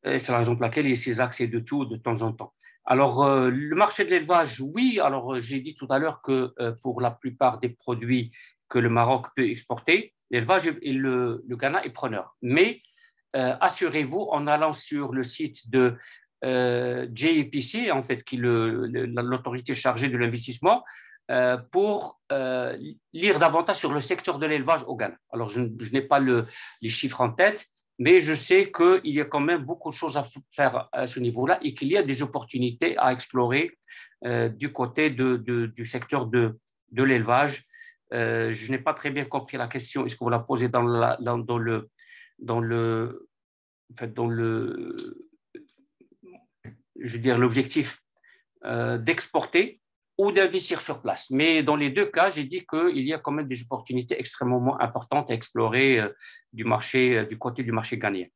Et c'est la raison pour laquelle il y a ces accès de tout de temps en temps. Alors, le marché de l'élevage, oui. Alors, j'ai dit tout à l'heure que pour la plupart des produits que le Maroc peut exporter, l'élevage et le Ghana est preneur. Mais assurez-vous, en allant sur le site de JPC, en fait, qui est l'autorité chargée de l'investissement, pour lire davantage sur le secteur de l'élevage au Ghana. Alors, je n'ai pas les chiffres en tête, mais je sais qu'il y a quand même beaucoup de choses à faire à ce niveau-là et qu'il y a des opportunités à explorer du côté du secteur de l'élevage. Je n'ai pas très bien compris la question. Est-ce que vous la posez dans je veux dire, l'objectif d'exporter ou d'investir sur place. Mais dans les deux cas, j'ai dit qu'il y a quand même des opportunités extrêmement importantes à explorer du côté du marché ghanéen.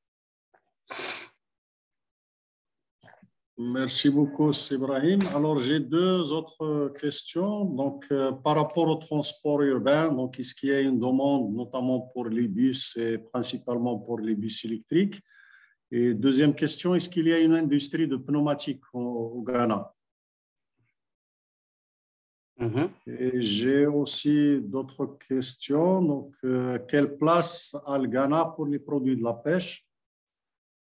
Merci beaucoup, Ibrahim. Alors, j'ai 2 autres questions. Donc, par rapport au transport urbain, donc, est-ce qu'il y a une demande, notamment pour les bus et principalement pour les bus électriques? Et deuxième question, est-ce qu'il y a une industrie de pneumatiques au Ghana? Et j'ai aussi d'autres questions. Donc, quelle place a le Ghana pour les produits de la pêche?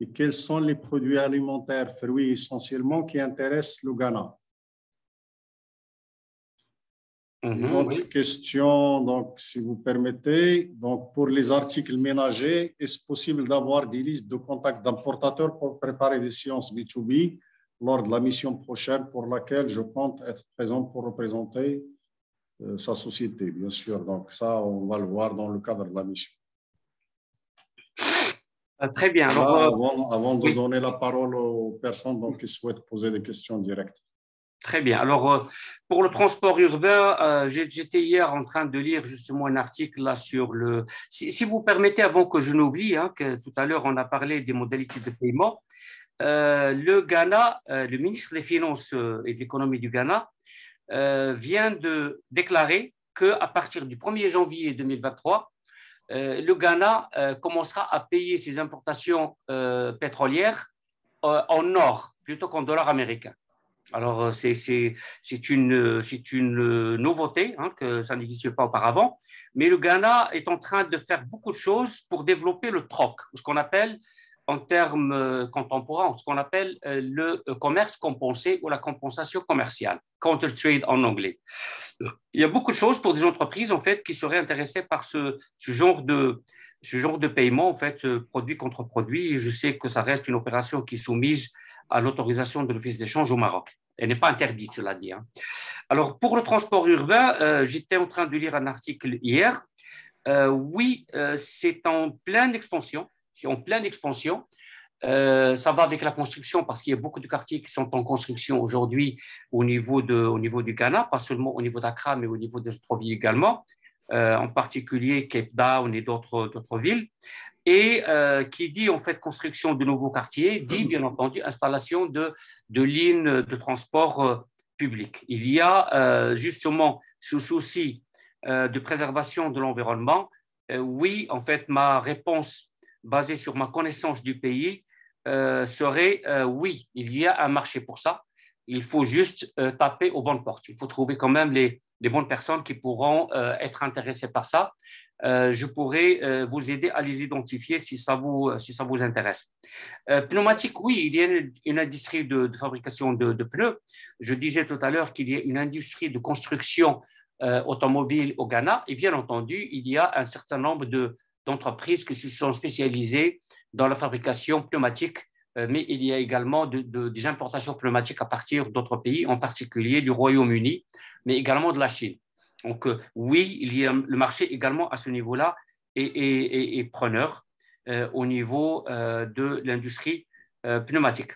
Et quels sont les produits alimentaires, fruits essentiellement, qui intéressent le Ghana? Une autre question, donc, si vous permettez, donc, pour les articles ménagers, est-ce possible d'avoir des listes de contacts d'importateurs pour préparer des séances B2B lors de la mission prochaine pour laquelle je compte être présent pour représenter sa société, bien sûr. Donc, ça, on va le voir dans le cadre de la mission. Très bien. Alors, là, avant de donner la parole aux personnes donc, qui souhaitent poser des questions directes. Très bien. Alors, pour le transport urbain, j'étais hier en train de lire justement un article là sur le… Si vous permettez, avant que je n'oublie, que tout à l'heure, on a parlé des modalités de paiement, le Ghana, le ministre des Finances et de l'économie du Ghana vient de déclarer qu'à partir du 1er janvier 2023, le Ghana commencera à payer ses importations pétrolières en or plutôt qu'en dollars américains. Alors, c'est une nouveauté, hein, que ça n'existait pas auparavant. Mais le Ghana est en train de faire beaucoup de choses pour développer le troc, ce qu'on appelle, en termes contemporains, ce qu'on appelle le commerce compensé ou la compensation commerciale, counter trade en anglais. Il y a beaucoup de choses pour des entreprises en fait qui seraient intéressées par ce genre de paiement, en fait, produit contre produit. Et je sais que ça reste une opération qui est soumise à l'autorisation de l'Office d'échange au Maroc. Elle n'est pas interdite, cela dit, hein. Alors, pour le transport urbain, j'étais en train de lire un article hier. Oui, c'est en pleine expansion. C'est en pleine expansion. Ça va avec la construction parce qu'il y a beaucoup de quartiers qui sont en construction aujourd'hui au niveau du Ghana, pas seulement au niveau d'Accra, mais au niveau des autres villes également, en particulier Cape Town et d'autres villes. Et qui dit en fait construction de nouveaux quartiers, dit bien entendu installation de lignes de transport public. Il y a justement ce souci de préservation de l'environnement. Oui, en fait, ma réponse basée sur ma connaissance du pays serait oui, il y a un marché pour ça. Il faut juste taper aux bonnes portes. Il faut trouver quand même les bonnes personnes qui pourront être intéressées par ça. Je pourrais vous aider à les identifier si ça vous intéresse. Pneumatique, oui, il y a une industrie de fabrication de pneus. Je disais tout à l'heure qu'il y a une industrie de construction automobile au Ghana. Et bien entendu, il y a un certain nombre d'entreprises qui se sont spécialisées dans la fabrication pneumatique, mais il y a également des importations pneumatiques à partir d'autres pays, en particulier du Royaume-Uni, mais également de la Chine. Donc, oui, il y a le marché également à ce niveau-là est preneur au niveau de l'industrie pneumatique.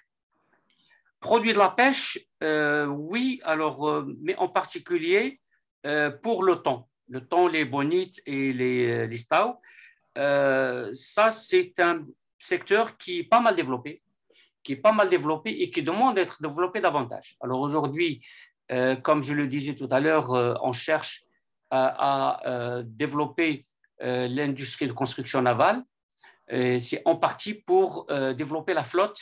Produits de la pêche, oui, alors, mais en particulier pour le thon, les bonites et les staus. Ça, c'est un secteur qui est pas mal développé, et qui demande d'être développé davantage. Alors aujourd'hui, comme je le disais tout à l'heure, on cherche à développer l'industrie de construction navale. C'est en partie pour développer la flotte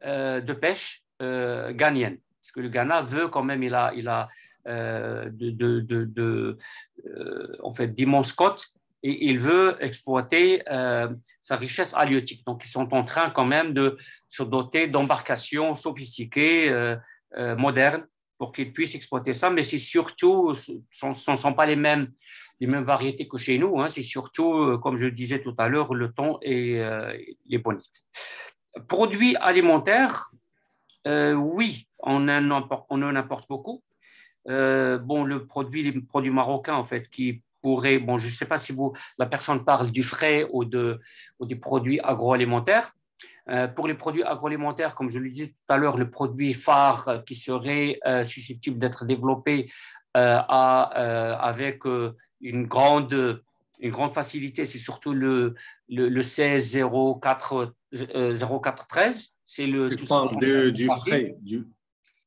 de pêche ghanéenne. Parce que le Ghana veut quand même, il a en fait, d'immenses côtes et il veut exploiter sa richesse halieutique. Donc, ils sont en train quand même de se doter d'embarcations sophistiquées, modernes, pour qu'ils puissent exploiter ça. Mais c'est surtout, ce ne sont pas les mêmes variétés que chez nous, hein. C'est surtout, comme je le disais tout à l'heure, le thon et les bonites. Produits alimentaires, oui, on en importe beaucoup. Bon, les produits marocains, en fait, qui pourraient, bon, je ne sais pas si la personne parle du frais ou des produits agroalimentaires. Pour les produits agroalimentaires, comme je le disais tout à l'heure, le produit phare qui serait susceptible d'être développé avec une grande facilité, c'est surtout le 16 04 0413. C'est il parle du frais.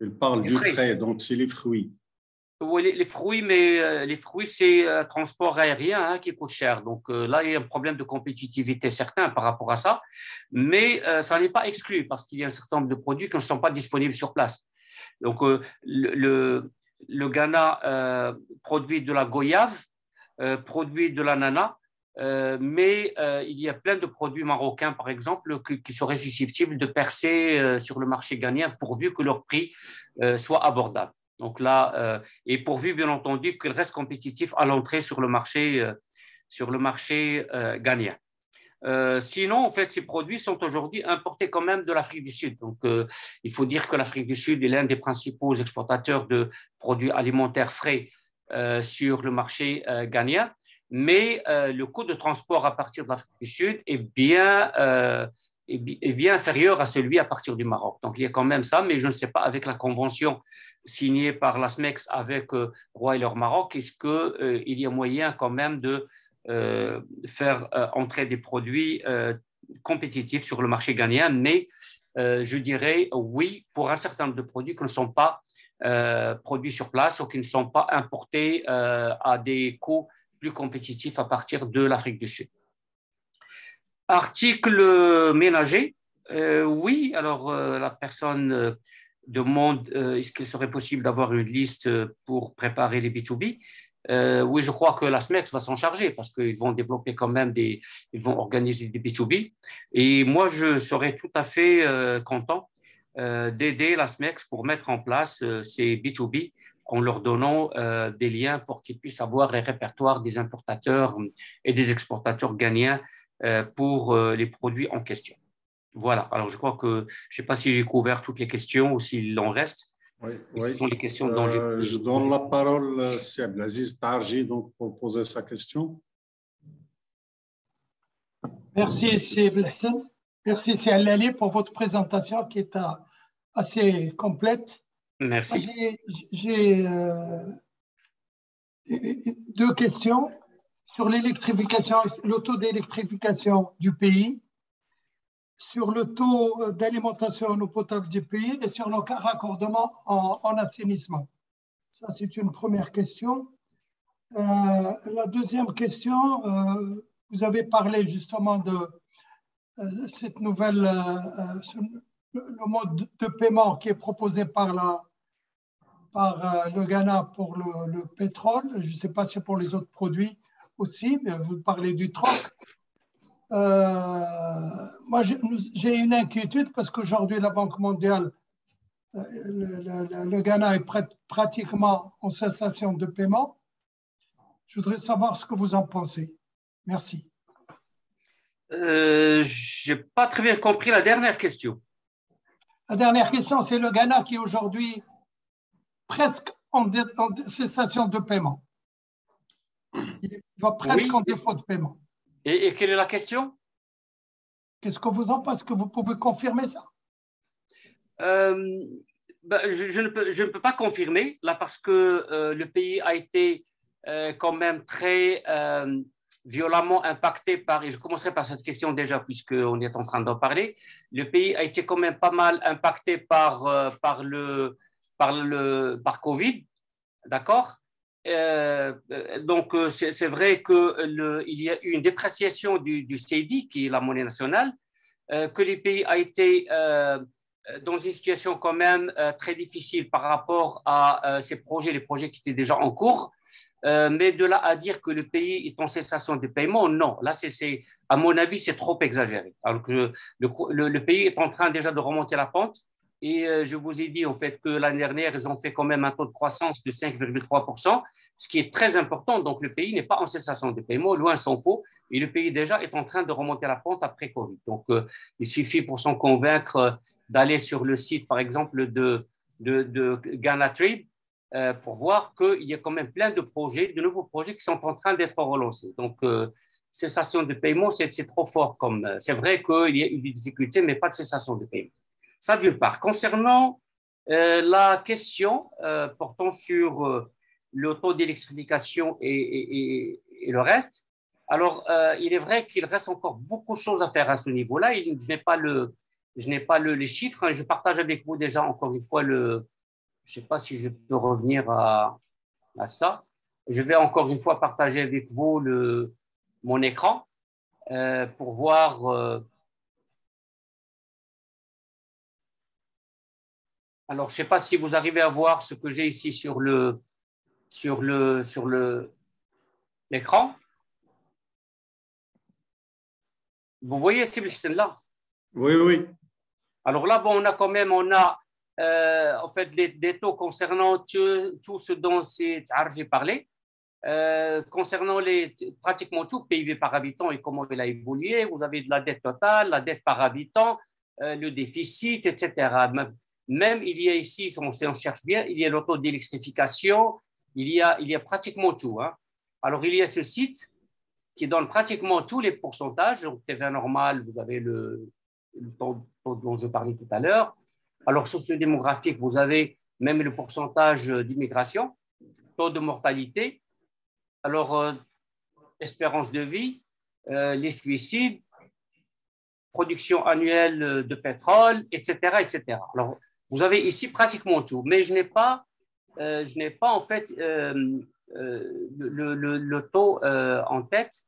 Il parle du frais, donc c'est les fruits. Oui, les fruits, mais les fruits, c'est transport aérien, hein, qui coûte cher. Donc là, il y a un problème de compétitivité certain par rapport à ça, mais ça n'est pas exclu parce qu'il y a un certain nombre de produits qui ne sont pas disponibles sur place. Donc le Ghana produit de la goyave, produit de l'ananas, mais il y a plein de produits marocains, par exemple, qui seraient susceptibles de percer sur le marché ghanéen pourvu que leur prix soit abordable. Donc là, et pourvu, bien entendu, qu'ils restent compétitifs à l'entrée sur le marché ghanéen. Sinon, en fait, ces produits sont aujourd'hui importés quand même de l'Afrique du Sud. Donc, il faut dire que l'Afrique du Sud est l'un des principaux exportateurs de produits alimentaires frais sur le marché ghanéen. Mais le coût de transport à partir de l'Afrique du Sud est bien inférieur à celui à partir du Maroc. Donc, il y a quand même ça, mais je ne sais pas, avec la convention signée par la SMEX avec Royal Maroc, est-ce qu'il y a moyen quand même de faire entrer des produits compétitifs sur le marché ghanéen, mais je dirais oui pour un certain nombre de produits qui ne sont pas produits sur place ou qui ne sont pas importés à des coûts plus compétitifs à partir de l'Afrique du Sud. Article ménager, oui, alors la personne demande est-ce qu'il serait possible d'avoir une liste pour préparer les B2B. Oui, je crois que la SMEX va s'en charger parce qu'ils vont développer quand même ils vont organiser des B2B. Et moi, je serais tout à fait content d'aider la SMEX pour mettre en place ces B2B en leur donnant des liens pour qu'ils puissent avoir les répertoires des importateurs et des exportateurs gagnants pour les produits en question. Voilà, alors je crois que je ne sais pas si j'ai couvert toutes les questions ou s'il en reste. Oui, oui. Ce sont les questions dont je donne la parole à Abdelaziz Tarji donc, pour poser sa question. Merci, c'est Blessed. Merci, c'est Alali pour votre présentation qui est assez complète. Merci. J'ai deux questions sur l'électrification, le taux d'électrification du pays, sur le taux d'alimentation en eau potable du pays et sur le raccordement en assainissement. Ça, c'est une première question. La deuxième question, vous avez parlé justement de cette nouvelle, le mode de paiement qui est proposé par le Ghana pour le pétrole. Je ne sais pas si pour les autres produits aussi, mais vous parlez du troc. Moi, j'ai une inquiétude parce qu'aujourd'hui, la Banque mondiale, le Ghana est pratiquement en cessation de paiement. Je voudrais savoir ce que vous en pensez. Merci. Je n'ai pas très bien compris la dernière question. La dernière question, c'est le Ghana qui est aujourd'hui presque en cessation de paiement. Il va presque en défaut de paiement. Et quelle est la question? Qu'est-ce que vous en pensez? Est-ce que vous pouvez confirmer ça? Je ne peux pas confirmer, là, parce que le pays a été quand même très violemment impacté par, et je commencerai par cette question déjà, puisqu'on est en train d'en parler, le pays a été quand même pas mal impacté par Covid, d'accord? Donc, c'est vrai qu'il y a eu une dépréciation du CEDI, qui est la monnaie nationale, que le pays a été dans une situation quand même très difficile par rapport à les projets qui étaient déjà en cours. Mais de là à dire que le pays est en cessation de paiement, non. Là, à mon avis, c'est trop exagéré. Alors que le pays est en train déjà de remonter la pente. Et je vous ai dit en fait que l'année dernière, ils ont fait quand même un taux de croissance de 5,3%, ce qui est très important. Donc, le pays n'est pas en cessation de paiement, loin s'en faut. Et le pays déjà est en train de remonter la pente après Covid. Donc, il suffit pour s'en convaincre d'aller sur le site, par exemple, de Ghana Trade, pour voir qu'il y a quand même plein de nouveaux projets qui sont en train d'être relancés. Donc, cessation de paiement, c'est trop fort. C'est vrai qu'il y a eu des difficultés, mais pas de cessation de paiement. Ça, d'une part. Concernant la question portant sur le taux d'électrification et le reste, alors, il est vrai qu'il reste encore beaucoup de choses à faire à ce niveau-là. Je n'ai pas les chiffres. Hein. Je partage avec vous déjà, encore une fois, je ne sais pas si je peux revenir à ça. Je vais encore une fois partager avec vous mon écran pour voir. Alors, je ne sais pas si vous arrivez à voir ce que j'ai ici sur l'écran. Vous voyez, Sibel Hssen là? Oui, oui. Alors là, bon, on a en fait des taux concernant tout ce dont j'ai parlé, concernant pratiquement tout PIB par habitant et comment il a évolué. Vous avez de la dette totale, la dette par habitant, le déficit, etc. Même il y a ici, on cherche bien, il y a le taux d'électrification, il y a pratiquement tout. Hein. Alors il y a ce site qui donne pratiquement tous les pourcentages. Donc, TVA normal, vous avez le taux dont je parlais tout à l'heure. Alors, sociodémographique, vous avez même le pourcentage d'immigration, taux de mortalité, alors espérance de vie, les suicides, production annuelle de pétrole, etc., etc. Alors, vous avez ici pratiquement tout, mais je n'ai pas en fait le taux en tête,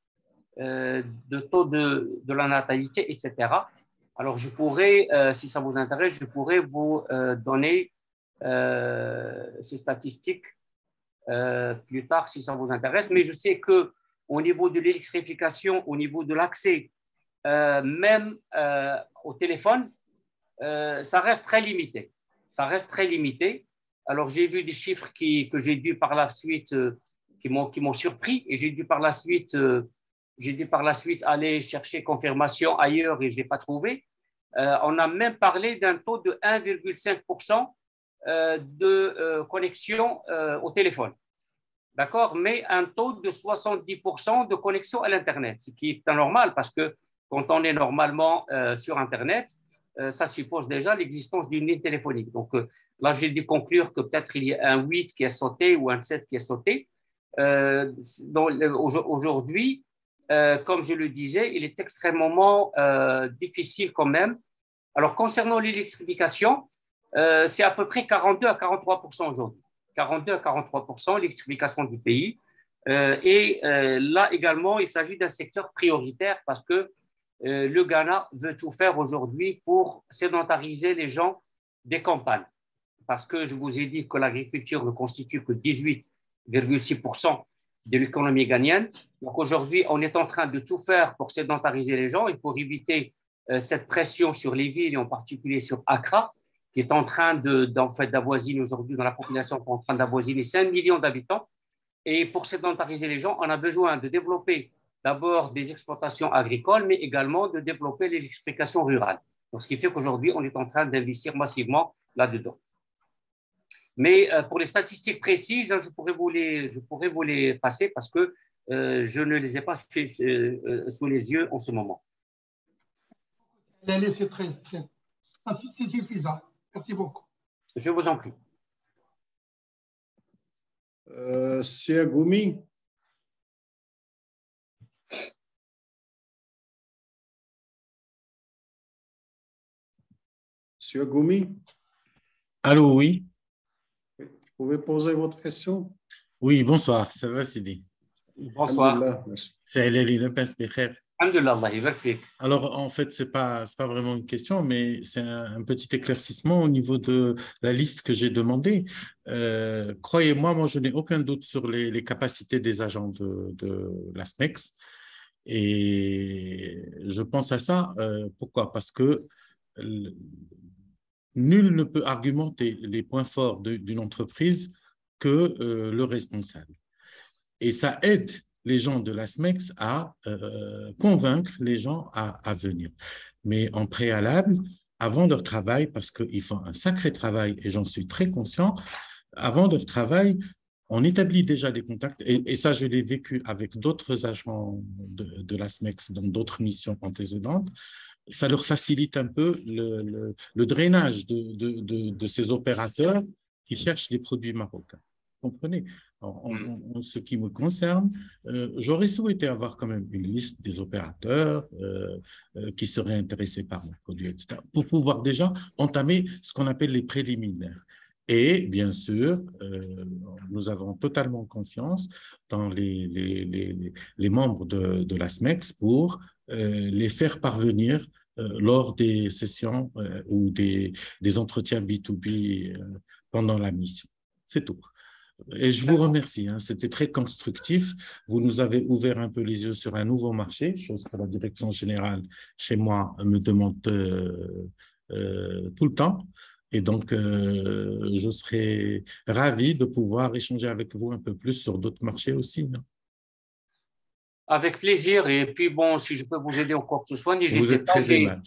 de taux de la natalité, etc. Alors, je pourrais, si ça vous intéresse, je pourrais vous donner ces statistiques plus tard si ça vous intéresse. Mais je sais qu'au niveau de l'électrification, au niveau de l'accès, même au téléphone, ça reste très limité. Ça reste très limité. Alors, j'ai vu des chiffres que j'ai dû par la suite, qui m'ont surpris, et j'ai dû par la suite aller chercher confirmation ailleurs et je n'ai pas trouvé. On a même parlé d'un taux de 1,5% de connexion au téléphone. D'accord? Mais un taux de 70% de connexion à l'Internet, ce qui est anormal parce que quand on est normalement sur Internet, ça suppose déjà l'existence d'une ligne téléphonique. Donc là, j'ai dû conclure que peut-être il y a un 8 qui est sauté ou un 7 qui est sauté. Aujourd'hui, comme je le disais, il est extrêmement difficile quand même. Alors, concernant l'électrification, c'est à peu près 42 à 43% aujourd'hui. 42 à 43% l'électrification du pays. Là également, il s'agit d'un secteur prioritaire parce que le Ghana veut tout faire aujourd'hui pour sédentariser les gens des campagnes. Parce que je vous ai dit que l'agriculture ne constitue que 18,6% de l'économie ghanéenne. Donc aujourd'hui, on est en train de tout faire pour sédentariser les gens et pour éviter cette pression sur les villes et en particulier sur Accra, qui est en train d'avoisiner aujourd'hui dans la population, qui est en train d'avoisiner 5 millions d'habitants. Et pour sédentariser les gens, on a besoin de développer d'abord des exploitations agricoles, mais également de développer l'électrification rurale. Donc, ce qui fait qu'aujourd'hui, on est en train d'investir massivement là-dedans. Mais pour les statistiques précises, je pourrais vous les passer parce que je ne les ai pas sous les yeux en ce moment. C'est suffisant. Merci beaucoup. Je vous en prie. Siagoumi. Siagoumi. Allô, oui. Vous pouvez poser votre question? Oui, bonsoir. Ça va, Sidi? Bonsoir. C'est Elali Lepes Becher. Alors, en fait, ce n'est pas vraiment une question, mais c'est un petit éclaircissement au niveau de la liste que j'ai demandée. Croyez-moi, moi, je n'ai aucun doute sur les capacités des agents de la SMEX. Et je pense à ça. Pourquoi? Parce que nul ne peut argumenter les points forts d'une entreprise que le responsable. Et ça aide les gens de la SMEX à convaincre les gens à venir. Mais en préalable, avant leur travail, parce qu'ils font un sacré travail, et j'en suis très conscient, avant leur travail, on établit déjà des contacts, et ça, je l'ai vécu avec d'autres agents de la SMEX dans d'autres missions antécédentes. Ça leur facilite un peu le drainage de ces opérateurs qui cherchent les produits marocains. Vous comprenez? En ce qui me concerne, j'aurais souhaité avoir quand même une liste des opérateurs qui seraient intéressés par le produit, etc., pour pouvoir déjà entamer ce qu'on appelle les préliminaires. Et bien sûr, nous avons totalement confiance dans les membres de la SMEX pour les faire parvenir lors des sessions ou des entretiens B2B pendant la mission. C'est tout. Et je vous remercie, hein, c'était très constructif. Vous nous avez ouvert un peu les yeux sur un nouveau marché, chose que la direction générale chez moi me demande tout le temps. Et donc, je serais ravi de pouvoir échanger avec vous un peu plus sur d'autres marchés aussi. Hein. Avec plaisir. Et puis, bon, si je peux vous aider en quoi que ce soit, n'hésitez pas. Vous êtes très aimable.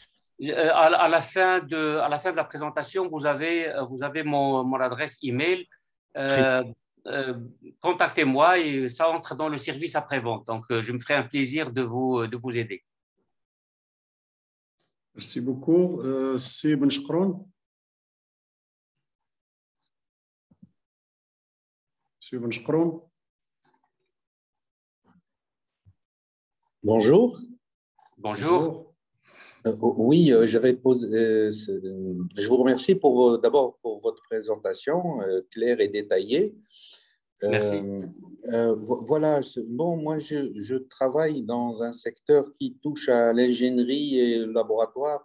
À la fin de la présentation, vous avez mon adresse email. Contactez-moi et ça entre dans le service après-vente. Donc, je me ferai un plaisir de vous aider. Merci beaucoup. C'est Ben Chkron. Monsieur Ben Chkron. Bonjour. Bonjour. Oui, je vous remercie d'abord pour votre présentation claire et détaillée. Merci. Voilà, bon, moi je travaille dans un secteur qui touche à l'ingénierie et le laboratoire,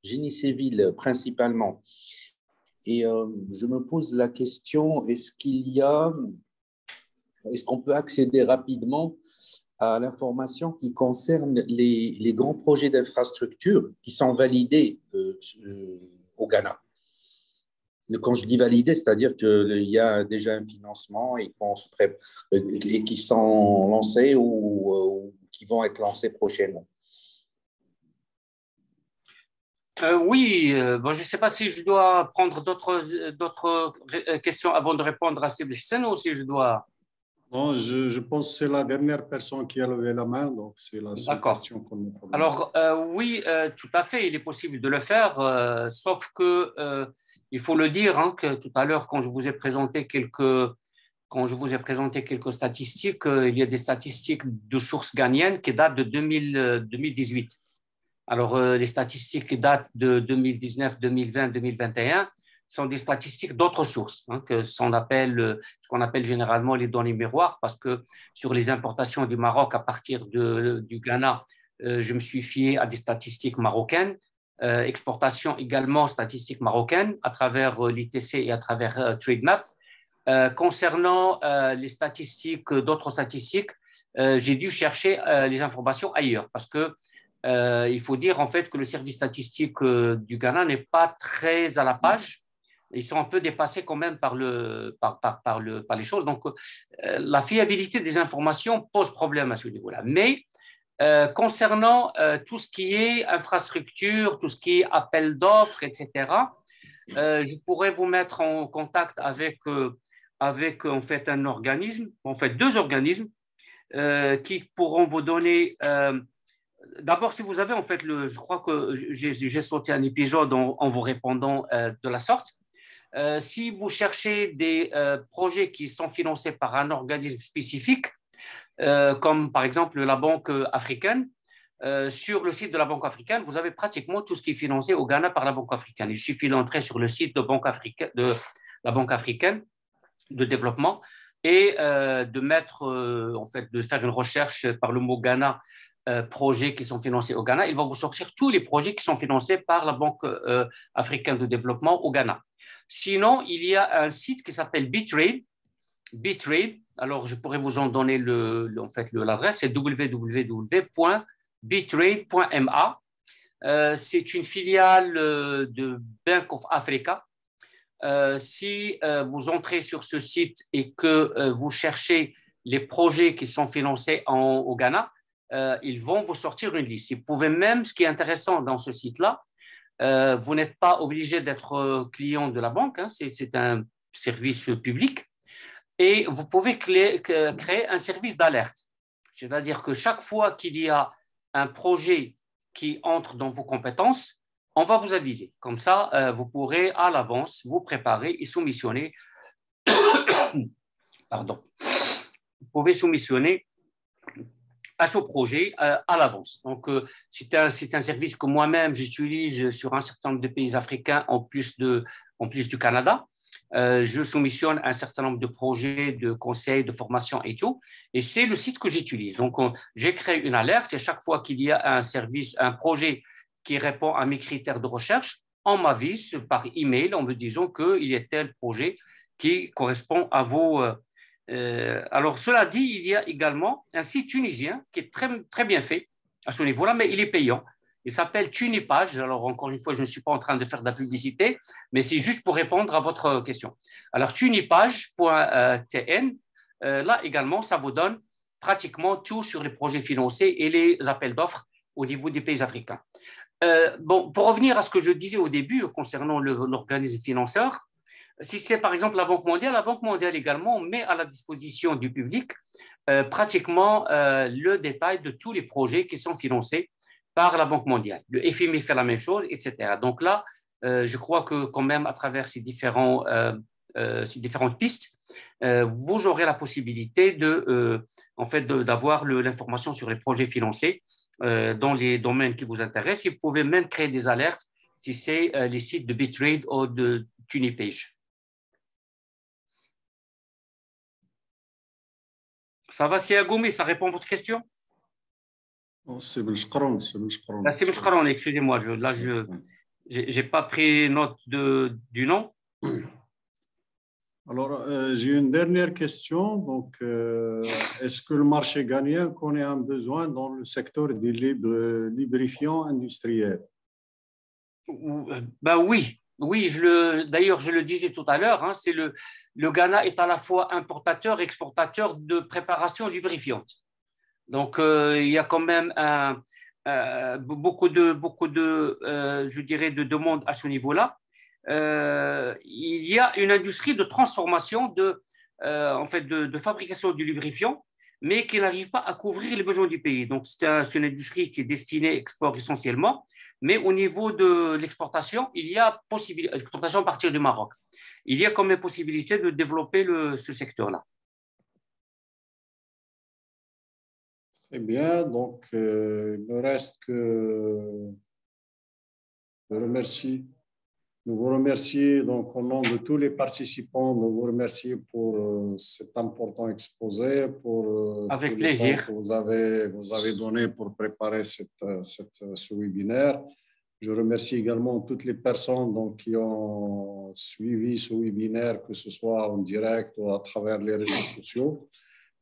génie civil principalement. Et je me pose la question, est-ce qu'on peut accéder rapidement à l'information qui concerne les grands projets d'infrastructure qui sont validés au Ghana? Quand je dis validé, c'est-à-dire qu'il y a déjà un financement et qui sont lancés ou qui vont être lancés prochainement. Oui, bon, je ne sais pas si je dois prendre d'autres questions avant de répondre à Sibli Hssen ou si je dois… Non, je pense que c'est la dernière personne qui a levé la main, donc c'est la seule question qu'on me pose. Alors, oui, tout à fait, il est possible de le faire, sauf que il faut le dire, hein, que tout à l'heure, quand je vous ai présenté quelques statistiques, il y a des statistiques de sources ghanéennes qui datent de 2018. Alors, les statistiques qui datent de 2019, 2020, 2021 sont des statistiques d'autres sources, hein, ce qu'on appelle généralement les données miroirs, parce que sur les importations du Maroc à partir du Ghana, je me suis fié à des statistiques marocaines, exportation également statistiques marocaines à travers l'ITC et à travers TradeMap. Concernant les statistiques, d'autres statistiques, j'ai dû chercher les informations ailleurs parce que il faut dire en fait que le service statistique du Ghana n'est pas très à la page. Ils sont un peu dépassés quand même par les choses. Donc, la fiabilité des informations pose problème à ce niveau-là. Mais concernant tout ce qui est infrastructure, tout ce qui est appel d'offres, etc., je pourrais vous mettre en contact avec en fait un organisme, en fait deux organismes qui pourront vous donner. D'abord, si vous avez en fait je crois que j'ai sauté un épisode en vous répondant de la sorte. Si vous cherchez des projets qui sont financés par un organisme spécifique, comme par exemple la Banque africaine, sur le site de la Banque africaine, vous avez pratiquement tout ce qui est financé au Ghana par la Banque africaine. Il suffit d'entrer sur le site de la Banque africaine de développement et de faire une recherche par le mot Ghana, projets qui sont financés au Ghana. Il va vous sortir tous les projets qui sont financés par la Banque africaine de développement au Ghana. Sinon, il y a un site qui s'appelle Bitrade. Alors, je pourrais vous en donner l'adresse, c'est www.bitrade.ma. C'est une filiale de Bank of Africa. Si vous entrez sur ce site et que vous cherchez les projets qui sont financés au Ghana, ils vont vous sortir une liste. Vous pouvez même, ce qui est intéressant dans ce site-là, vous n'êtes pas obligé d'être client de la banque, hein, c'est un service public, et vous pouvez créer un service d'alerte. C'est-à-dire que chaque fois qu'il y a un projet qui entre dans vos compétences, on va vous aviser. Comme ça, vous pourrez à l'avance vous préparer et soumissionner. Pardon. Vous pouvez soumissionner à ce projet à l'avance. Donc, c'est un service que moi-même j'utilise sur un certain nombre de pays africains en plus du Canada. Je soumissionne un certain nombre de projets, de conseils, de formation et tout. Et c'est le site que j'utilise. Donc, j'ai créé une alerte et chaque fois qu'il y a un projet qui répond à mes critères de recherche, on m'avise par email en me disant qu'il y a tel projet qui correspond à vos… alors, cela dit, il y a également un site tunisien qui est très, très bien fait à ce niveau-là, mais il est payant. Il s'appelle Tunipage. Alors, encore une fois, je ne suis pas en train de faire de la publicité, mais c'est juste pour répondre à votre question. Alors, tunipage.tn, là également, ça vous donne pratiquement tout sur les projets financés et les appels d'offres au niveau des pays africains. Bon, pour revenir à ce que je disais au début concernant l'organisme financeur, si c'est par exemple la Banque mondiale également met à la disposition du public pratiquement le détail de tous les projets qui sont financés par la Banque mondiale. Le FMI fait la même chose, etc. Donc là, je crois que quand même à travers ces différentes pistes, vous aurez la possibilité d'avoir l'information sur les projets financés dans les domaines qui vous intéressent. Et vous pouvez même créer des alertes si c'est les sites de Bitrade ou de Tunipage. Ça va, c'est Agoumi, ça répond à votre question? C'est Belchkron, c'est Belchkron. C'est Belchkron, excusez-moi, là, je n'ai pas pris note du nom. Alors, j'ai une dernière question. Donc, est-ce que le marché ghanéen connaît un besoin dans le secteur des lubrifiants industriels? Ben oui, oui. D'ailleurs, je le disais tout à l'heure. Hein, le Ghana est à la fois importateur et exportateur de préparation lubrifiante. Donc, il y a quand même beaucoup de je dirais, de demandes à ce niveau-là. Il y a une industrie de transformation en fait, de fabrication du lubrifiant, mais qui n'arrive pas à couvrir les besoins du pays. Donc, c'est une industrie qui est destinée à export essentiellement, mais au niveau de l'exportation, il y a possibilité, l'exportation à partir du Maroc. Il y a quand même possibilité de développer ce secteur-là. Très bien. Donc, il me reste que je remercie. Nous vous remercions donc au nom de tous les participants, nous vous remercions pour cet important exposé, pour avec tout le plaisir temps que vous avez donné pour préparer ce webinaire. Je remercie également toutes les personnes donc, qui ont suivi ce webinaire, que ce soit en direct ou à travers les réseaux sociaux.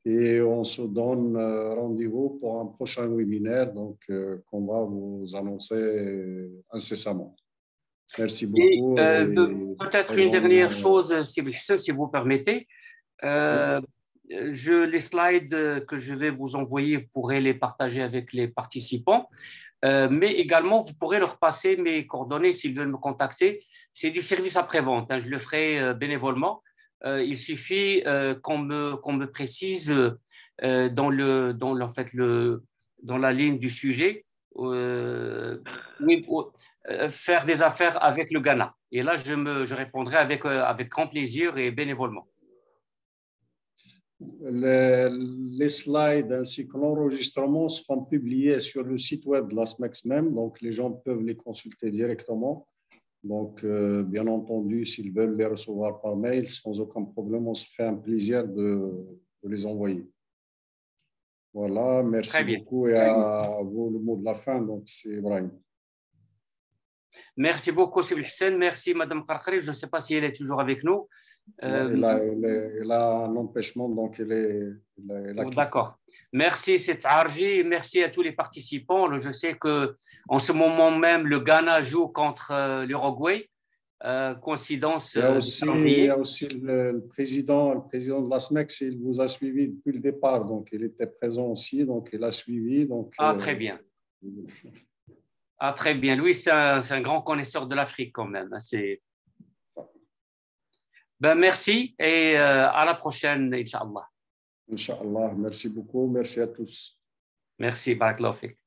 Et on se donne rendez-vous pour un prochain webinaire qu'on va vous annoncer incessamment. Merci beaucoup. Peut-être une dernière chose, si vous permettez. Les slides que je vais vous envoyer, vous pourrez les partager avec les participants. Mais également, vous pourrez leur passer mes coordonnées s'ils veulent me contacter. C'est du service après-vente. Hein, je le ferai bénévolement. Il suffit qu'on me précise dans la ligne du sujet faire des affaires avec le Ghana. Et là, je répondrai avec grand plaisir et bénévolement. Les slides ainsi que l'enregistrement seront publiés sur le site web de la SMEX même, donc les gens peuvent les consulter directement. Donc, bien entendu, s'ils veulent les recevoir par mail, sans aucun problème, on se fait un plaisir de les envoyer. Voilà, merci beaucoup. Et à vous le mot de la fin, donc c'est Ibrahim. Merci beaucoup, Sibel Hussein. Merci, Madame Karkari. Je ne sais pas si elle est toujours avec nous. Elle a un empêchement, donc elle est d'accord. Merci, c'est Arji. Merci à tous les participants. Je sais qu'en ce moment même, le Ghana joue contre l'Uruguay. Coïncidence. Il y a aussi le président de la SMEX, il vous a suivi depuis le départ, donc il était présent aussi, donc il a suivi. Donc, très bien. Très bien. Lui, c'est un grand connaisseur de l'Afrique quand même. Merci et à la prochaine, Inch'Allah. Inch'Allah. Merci beaucoup. Merci à tous. Merci. Barakallahu fik.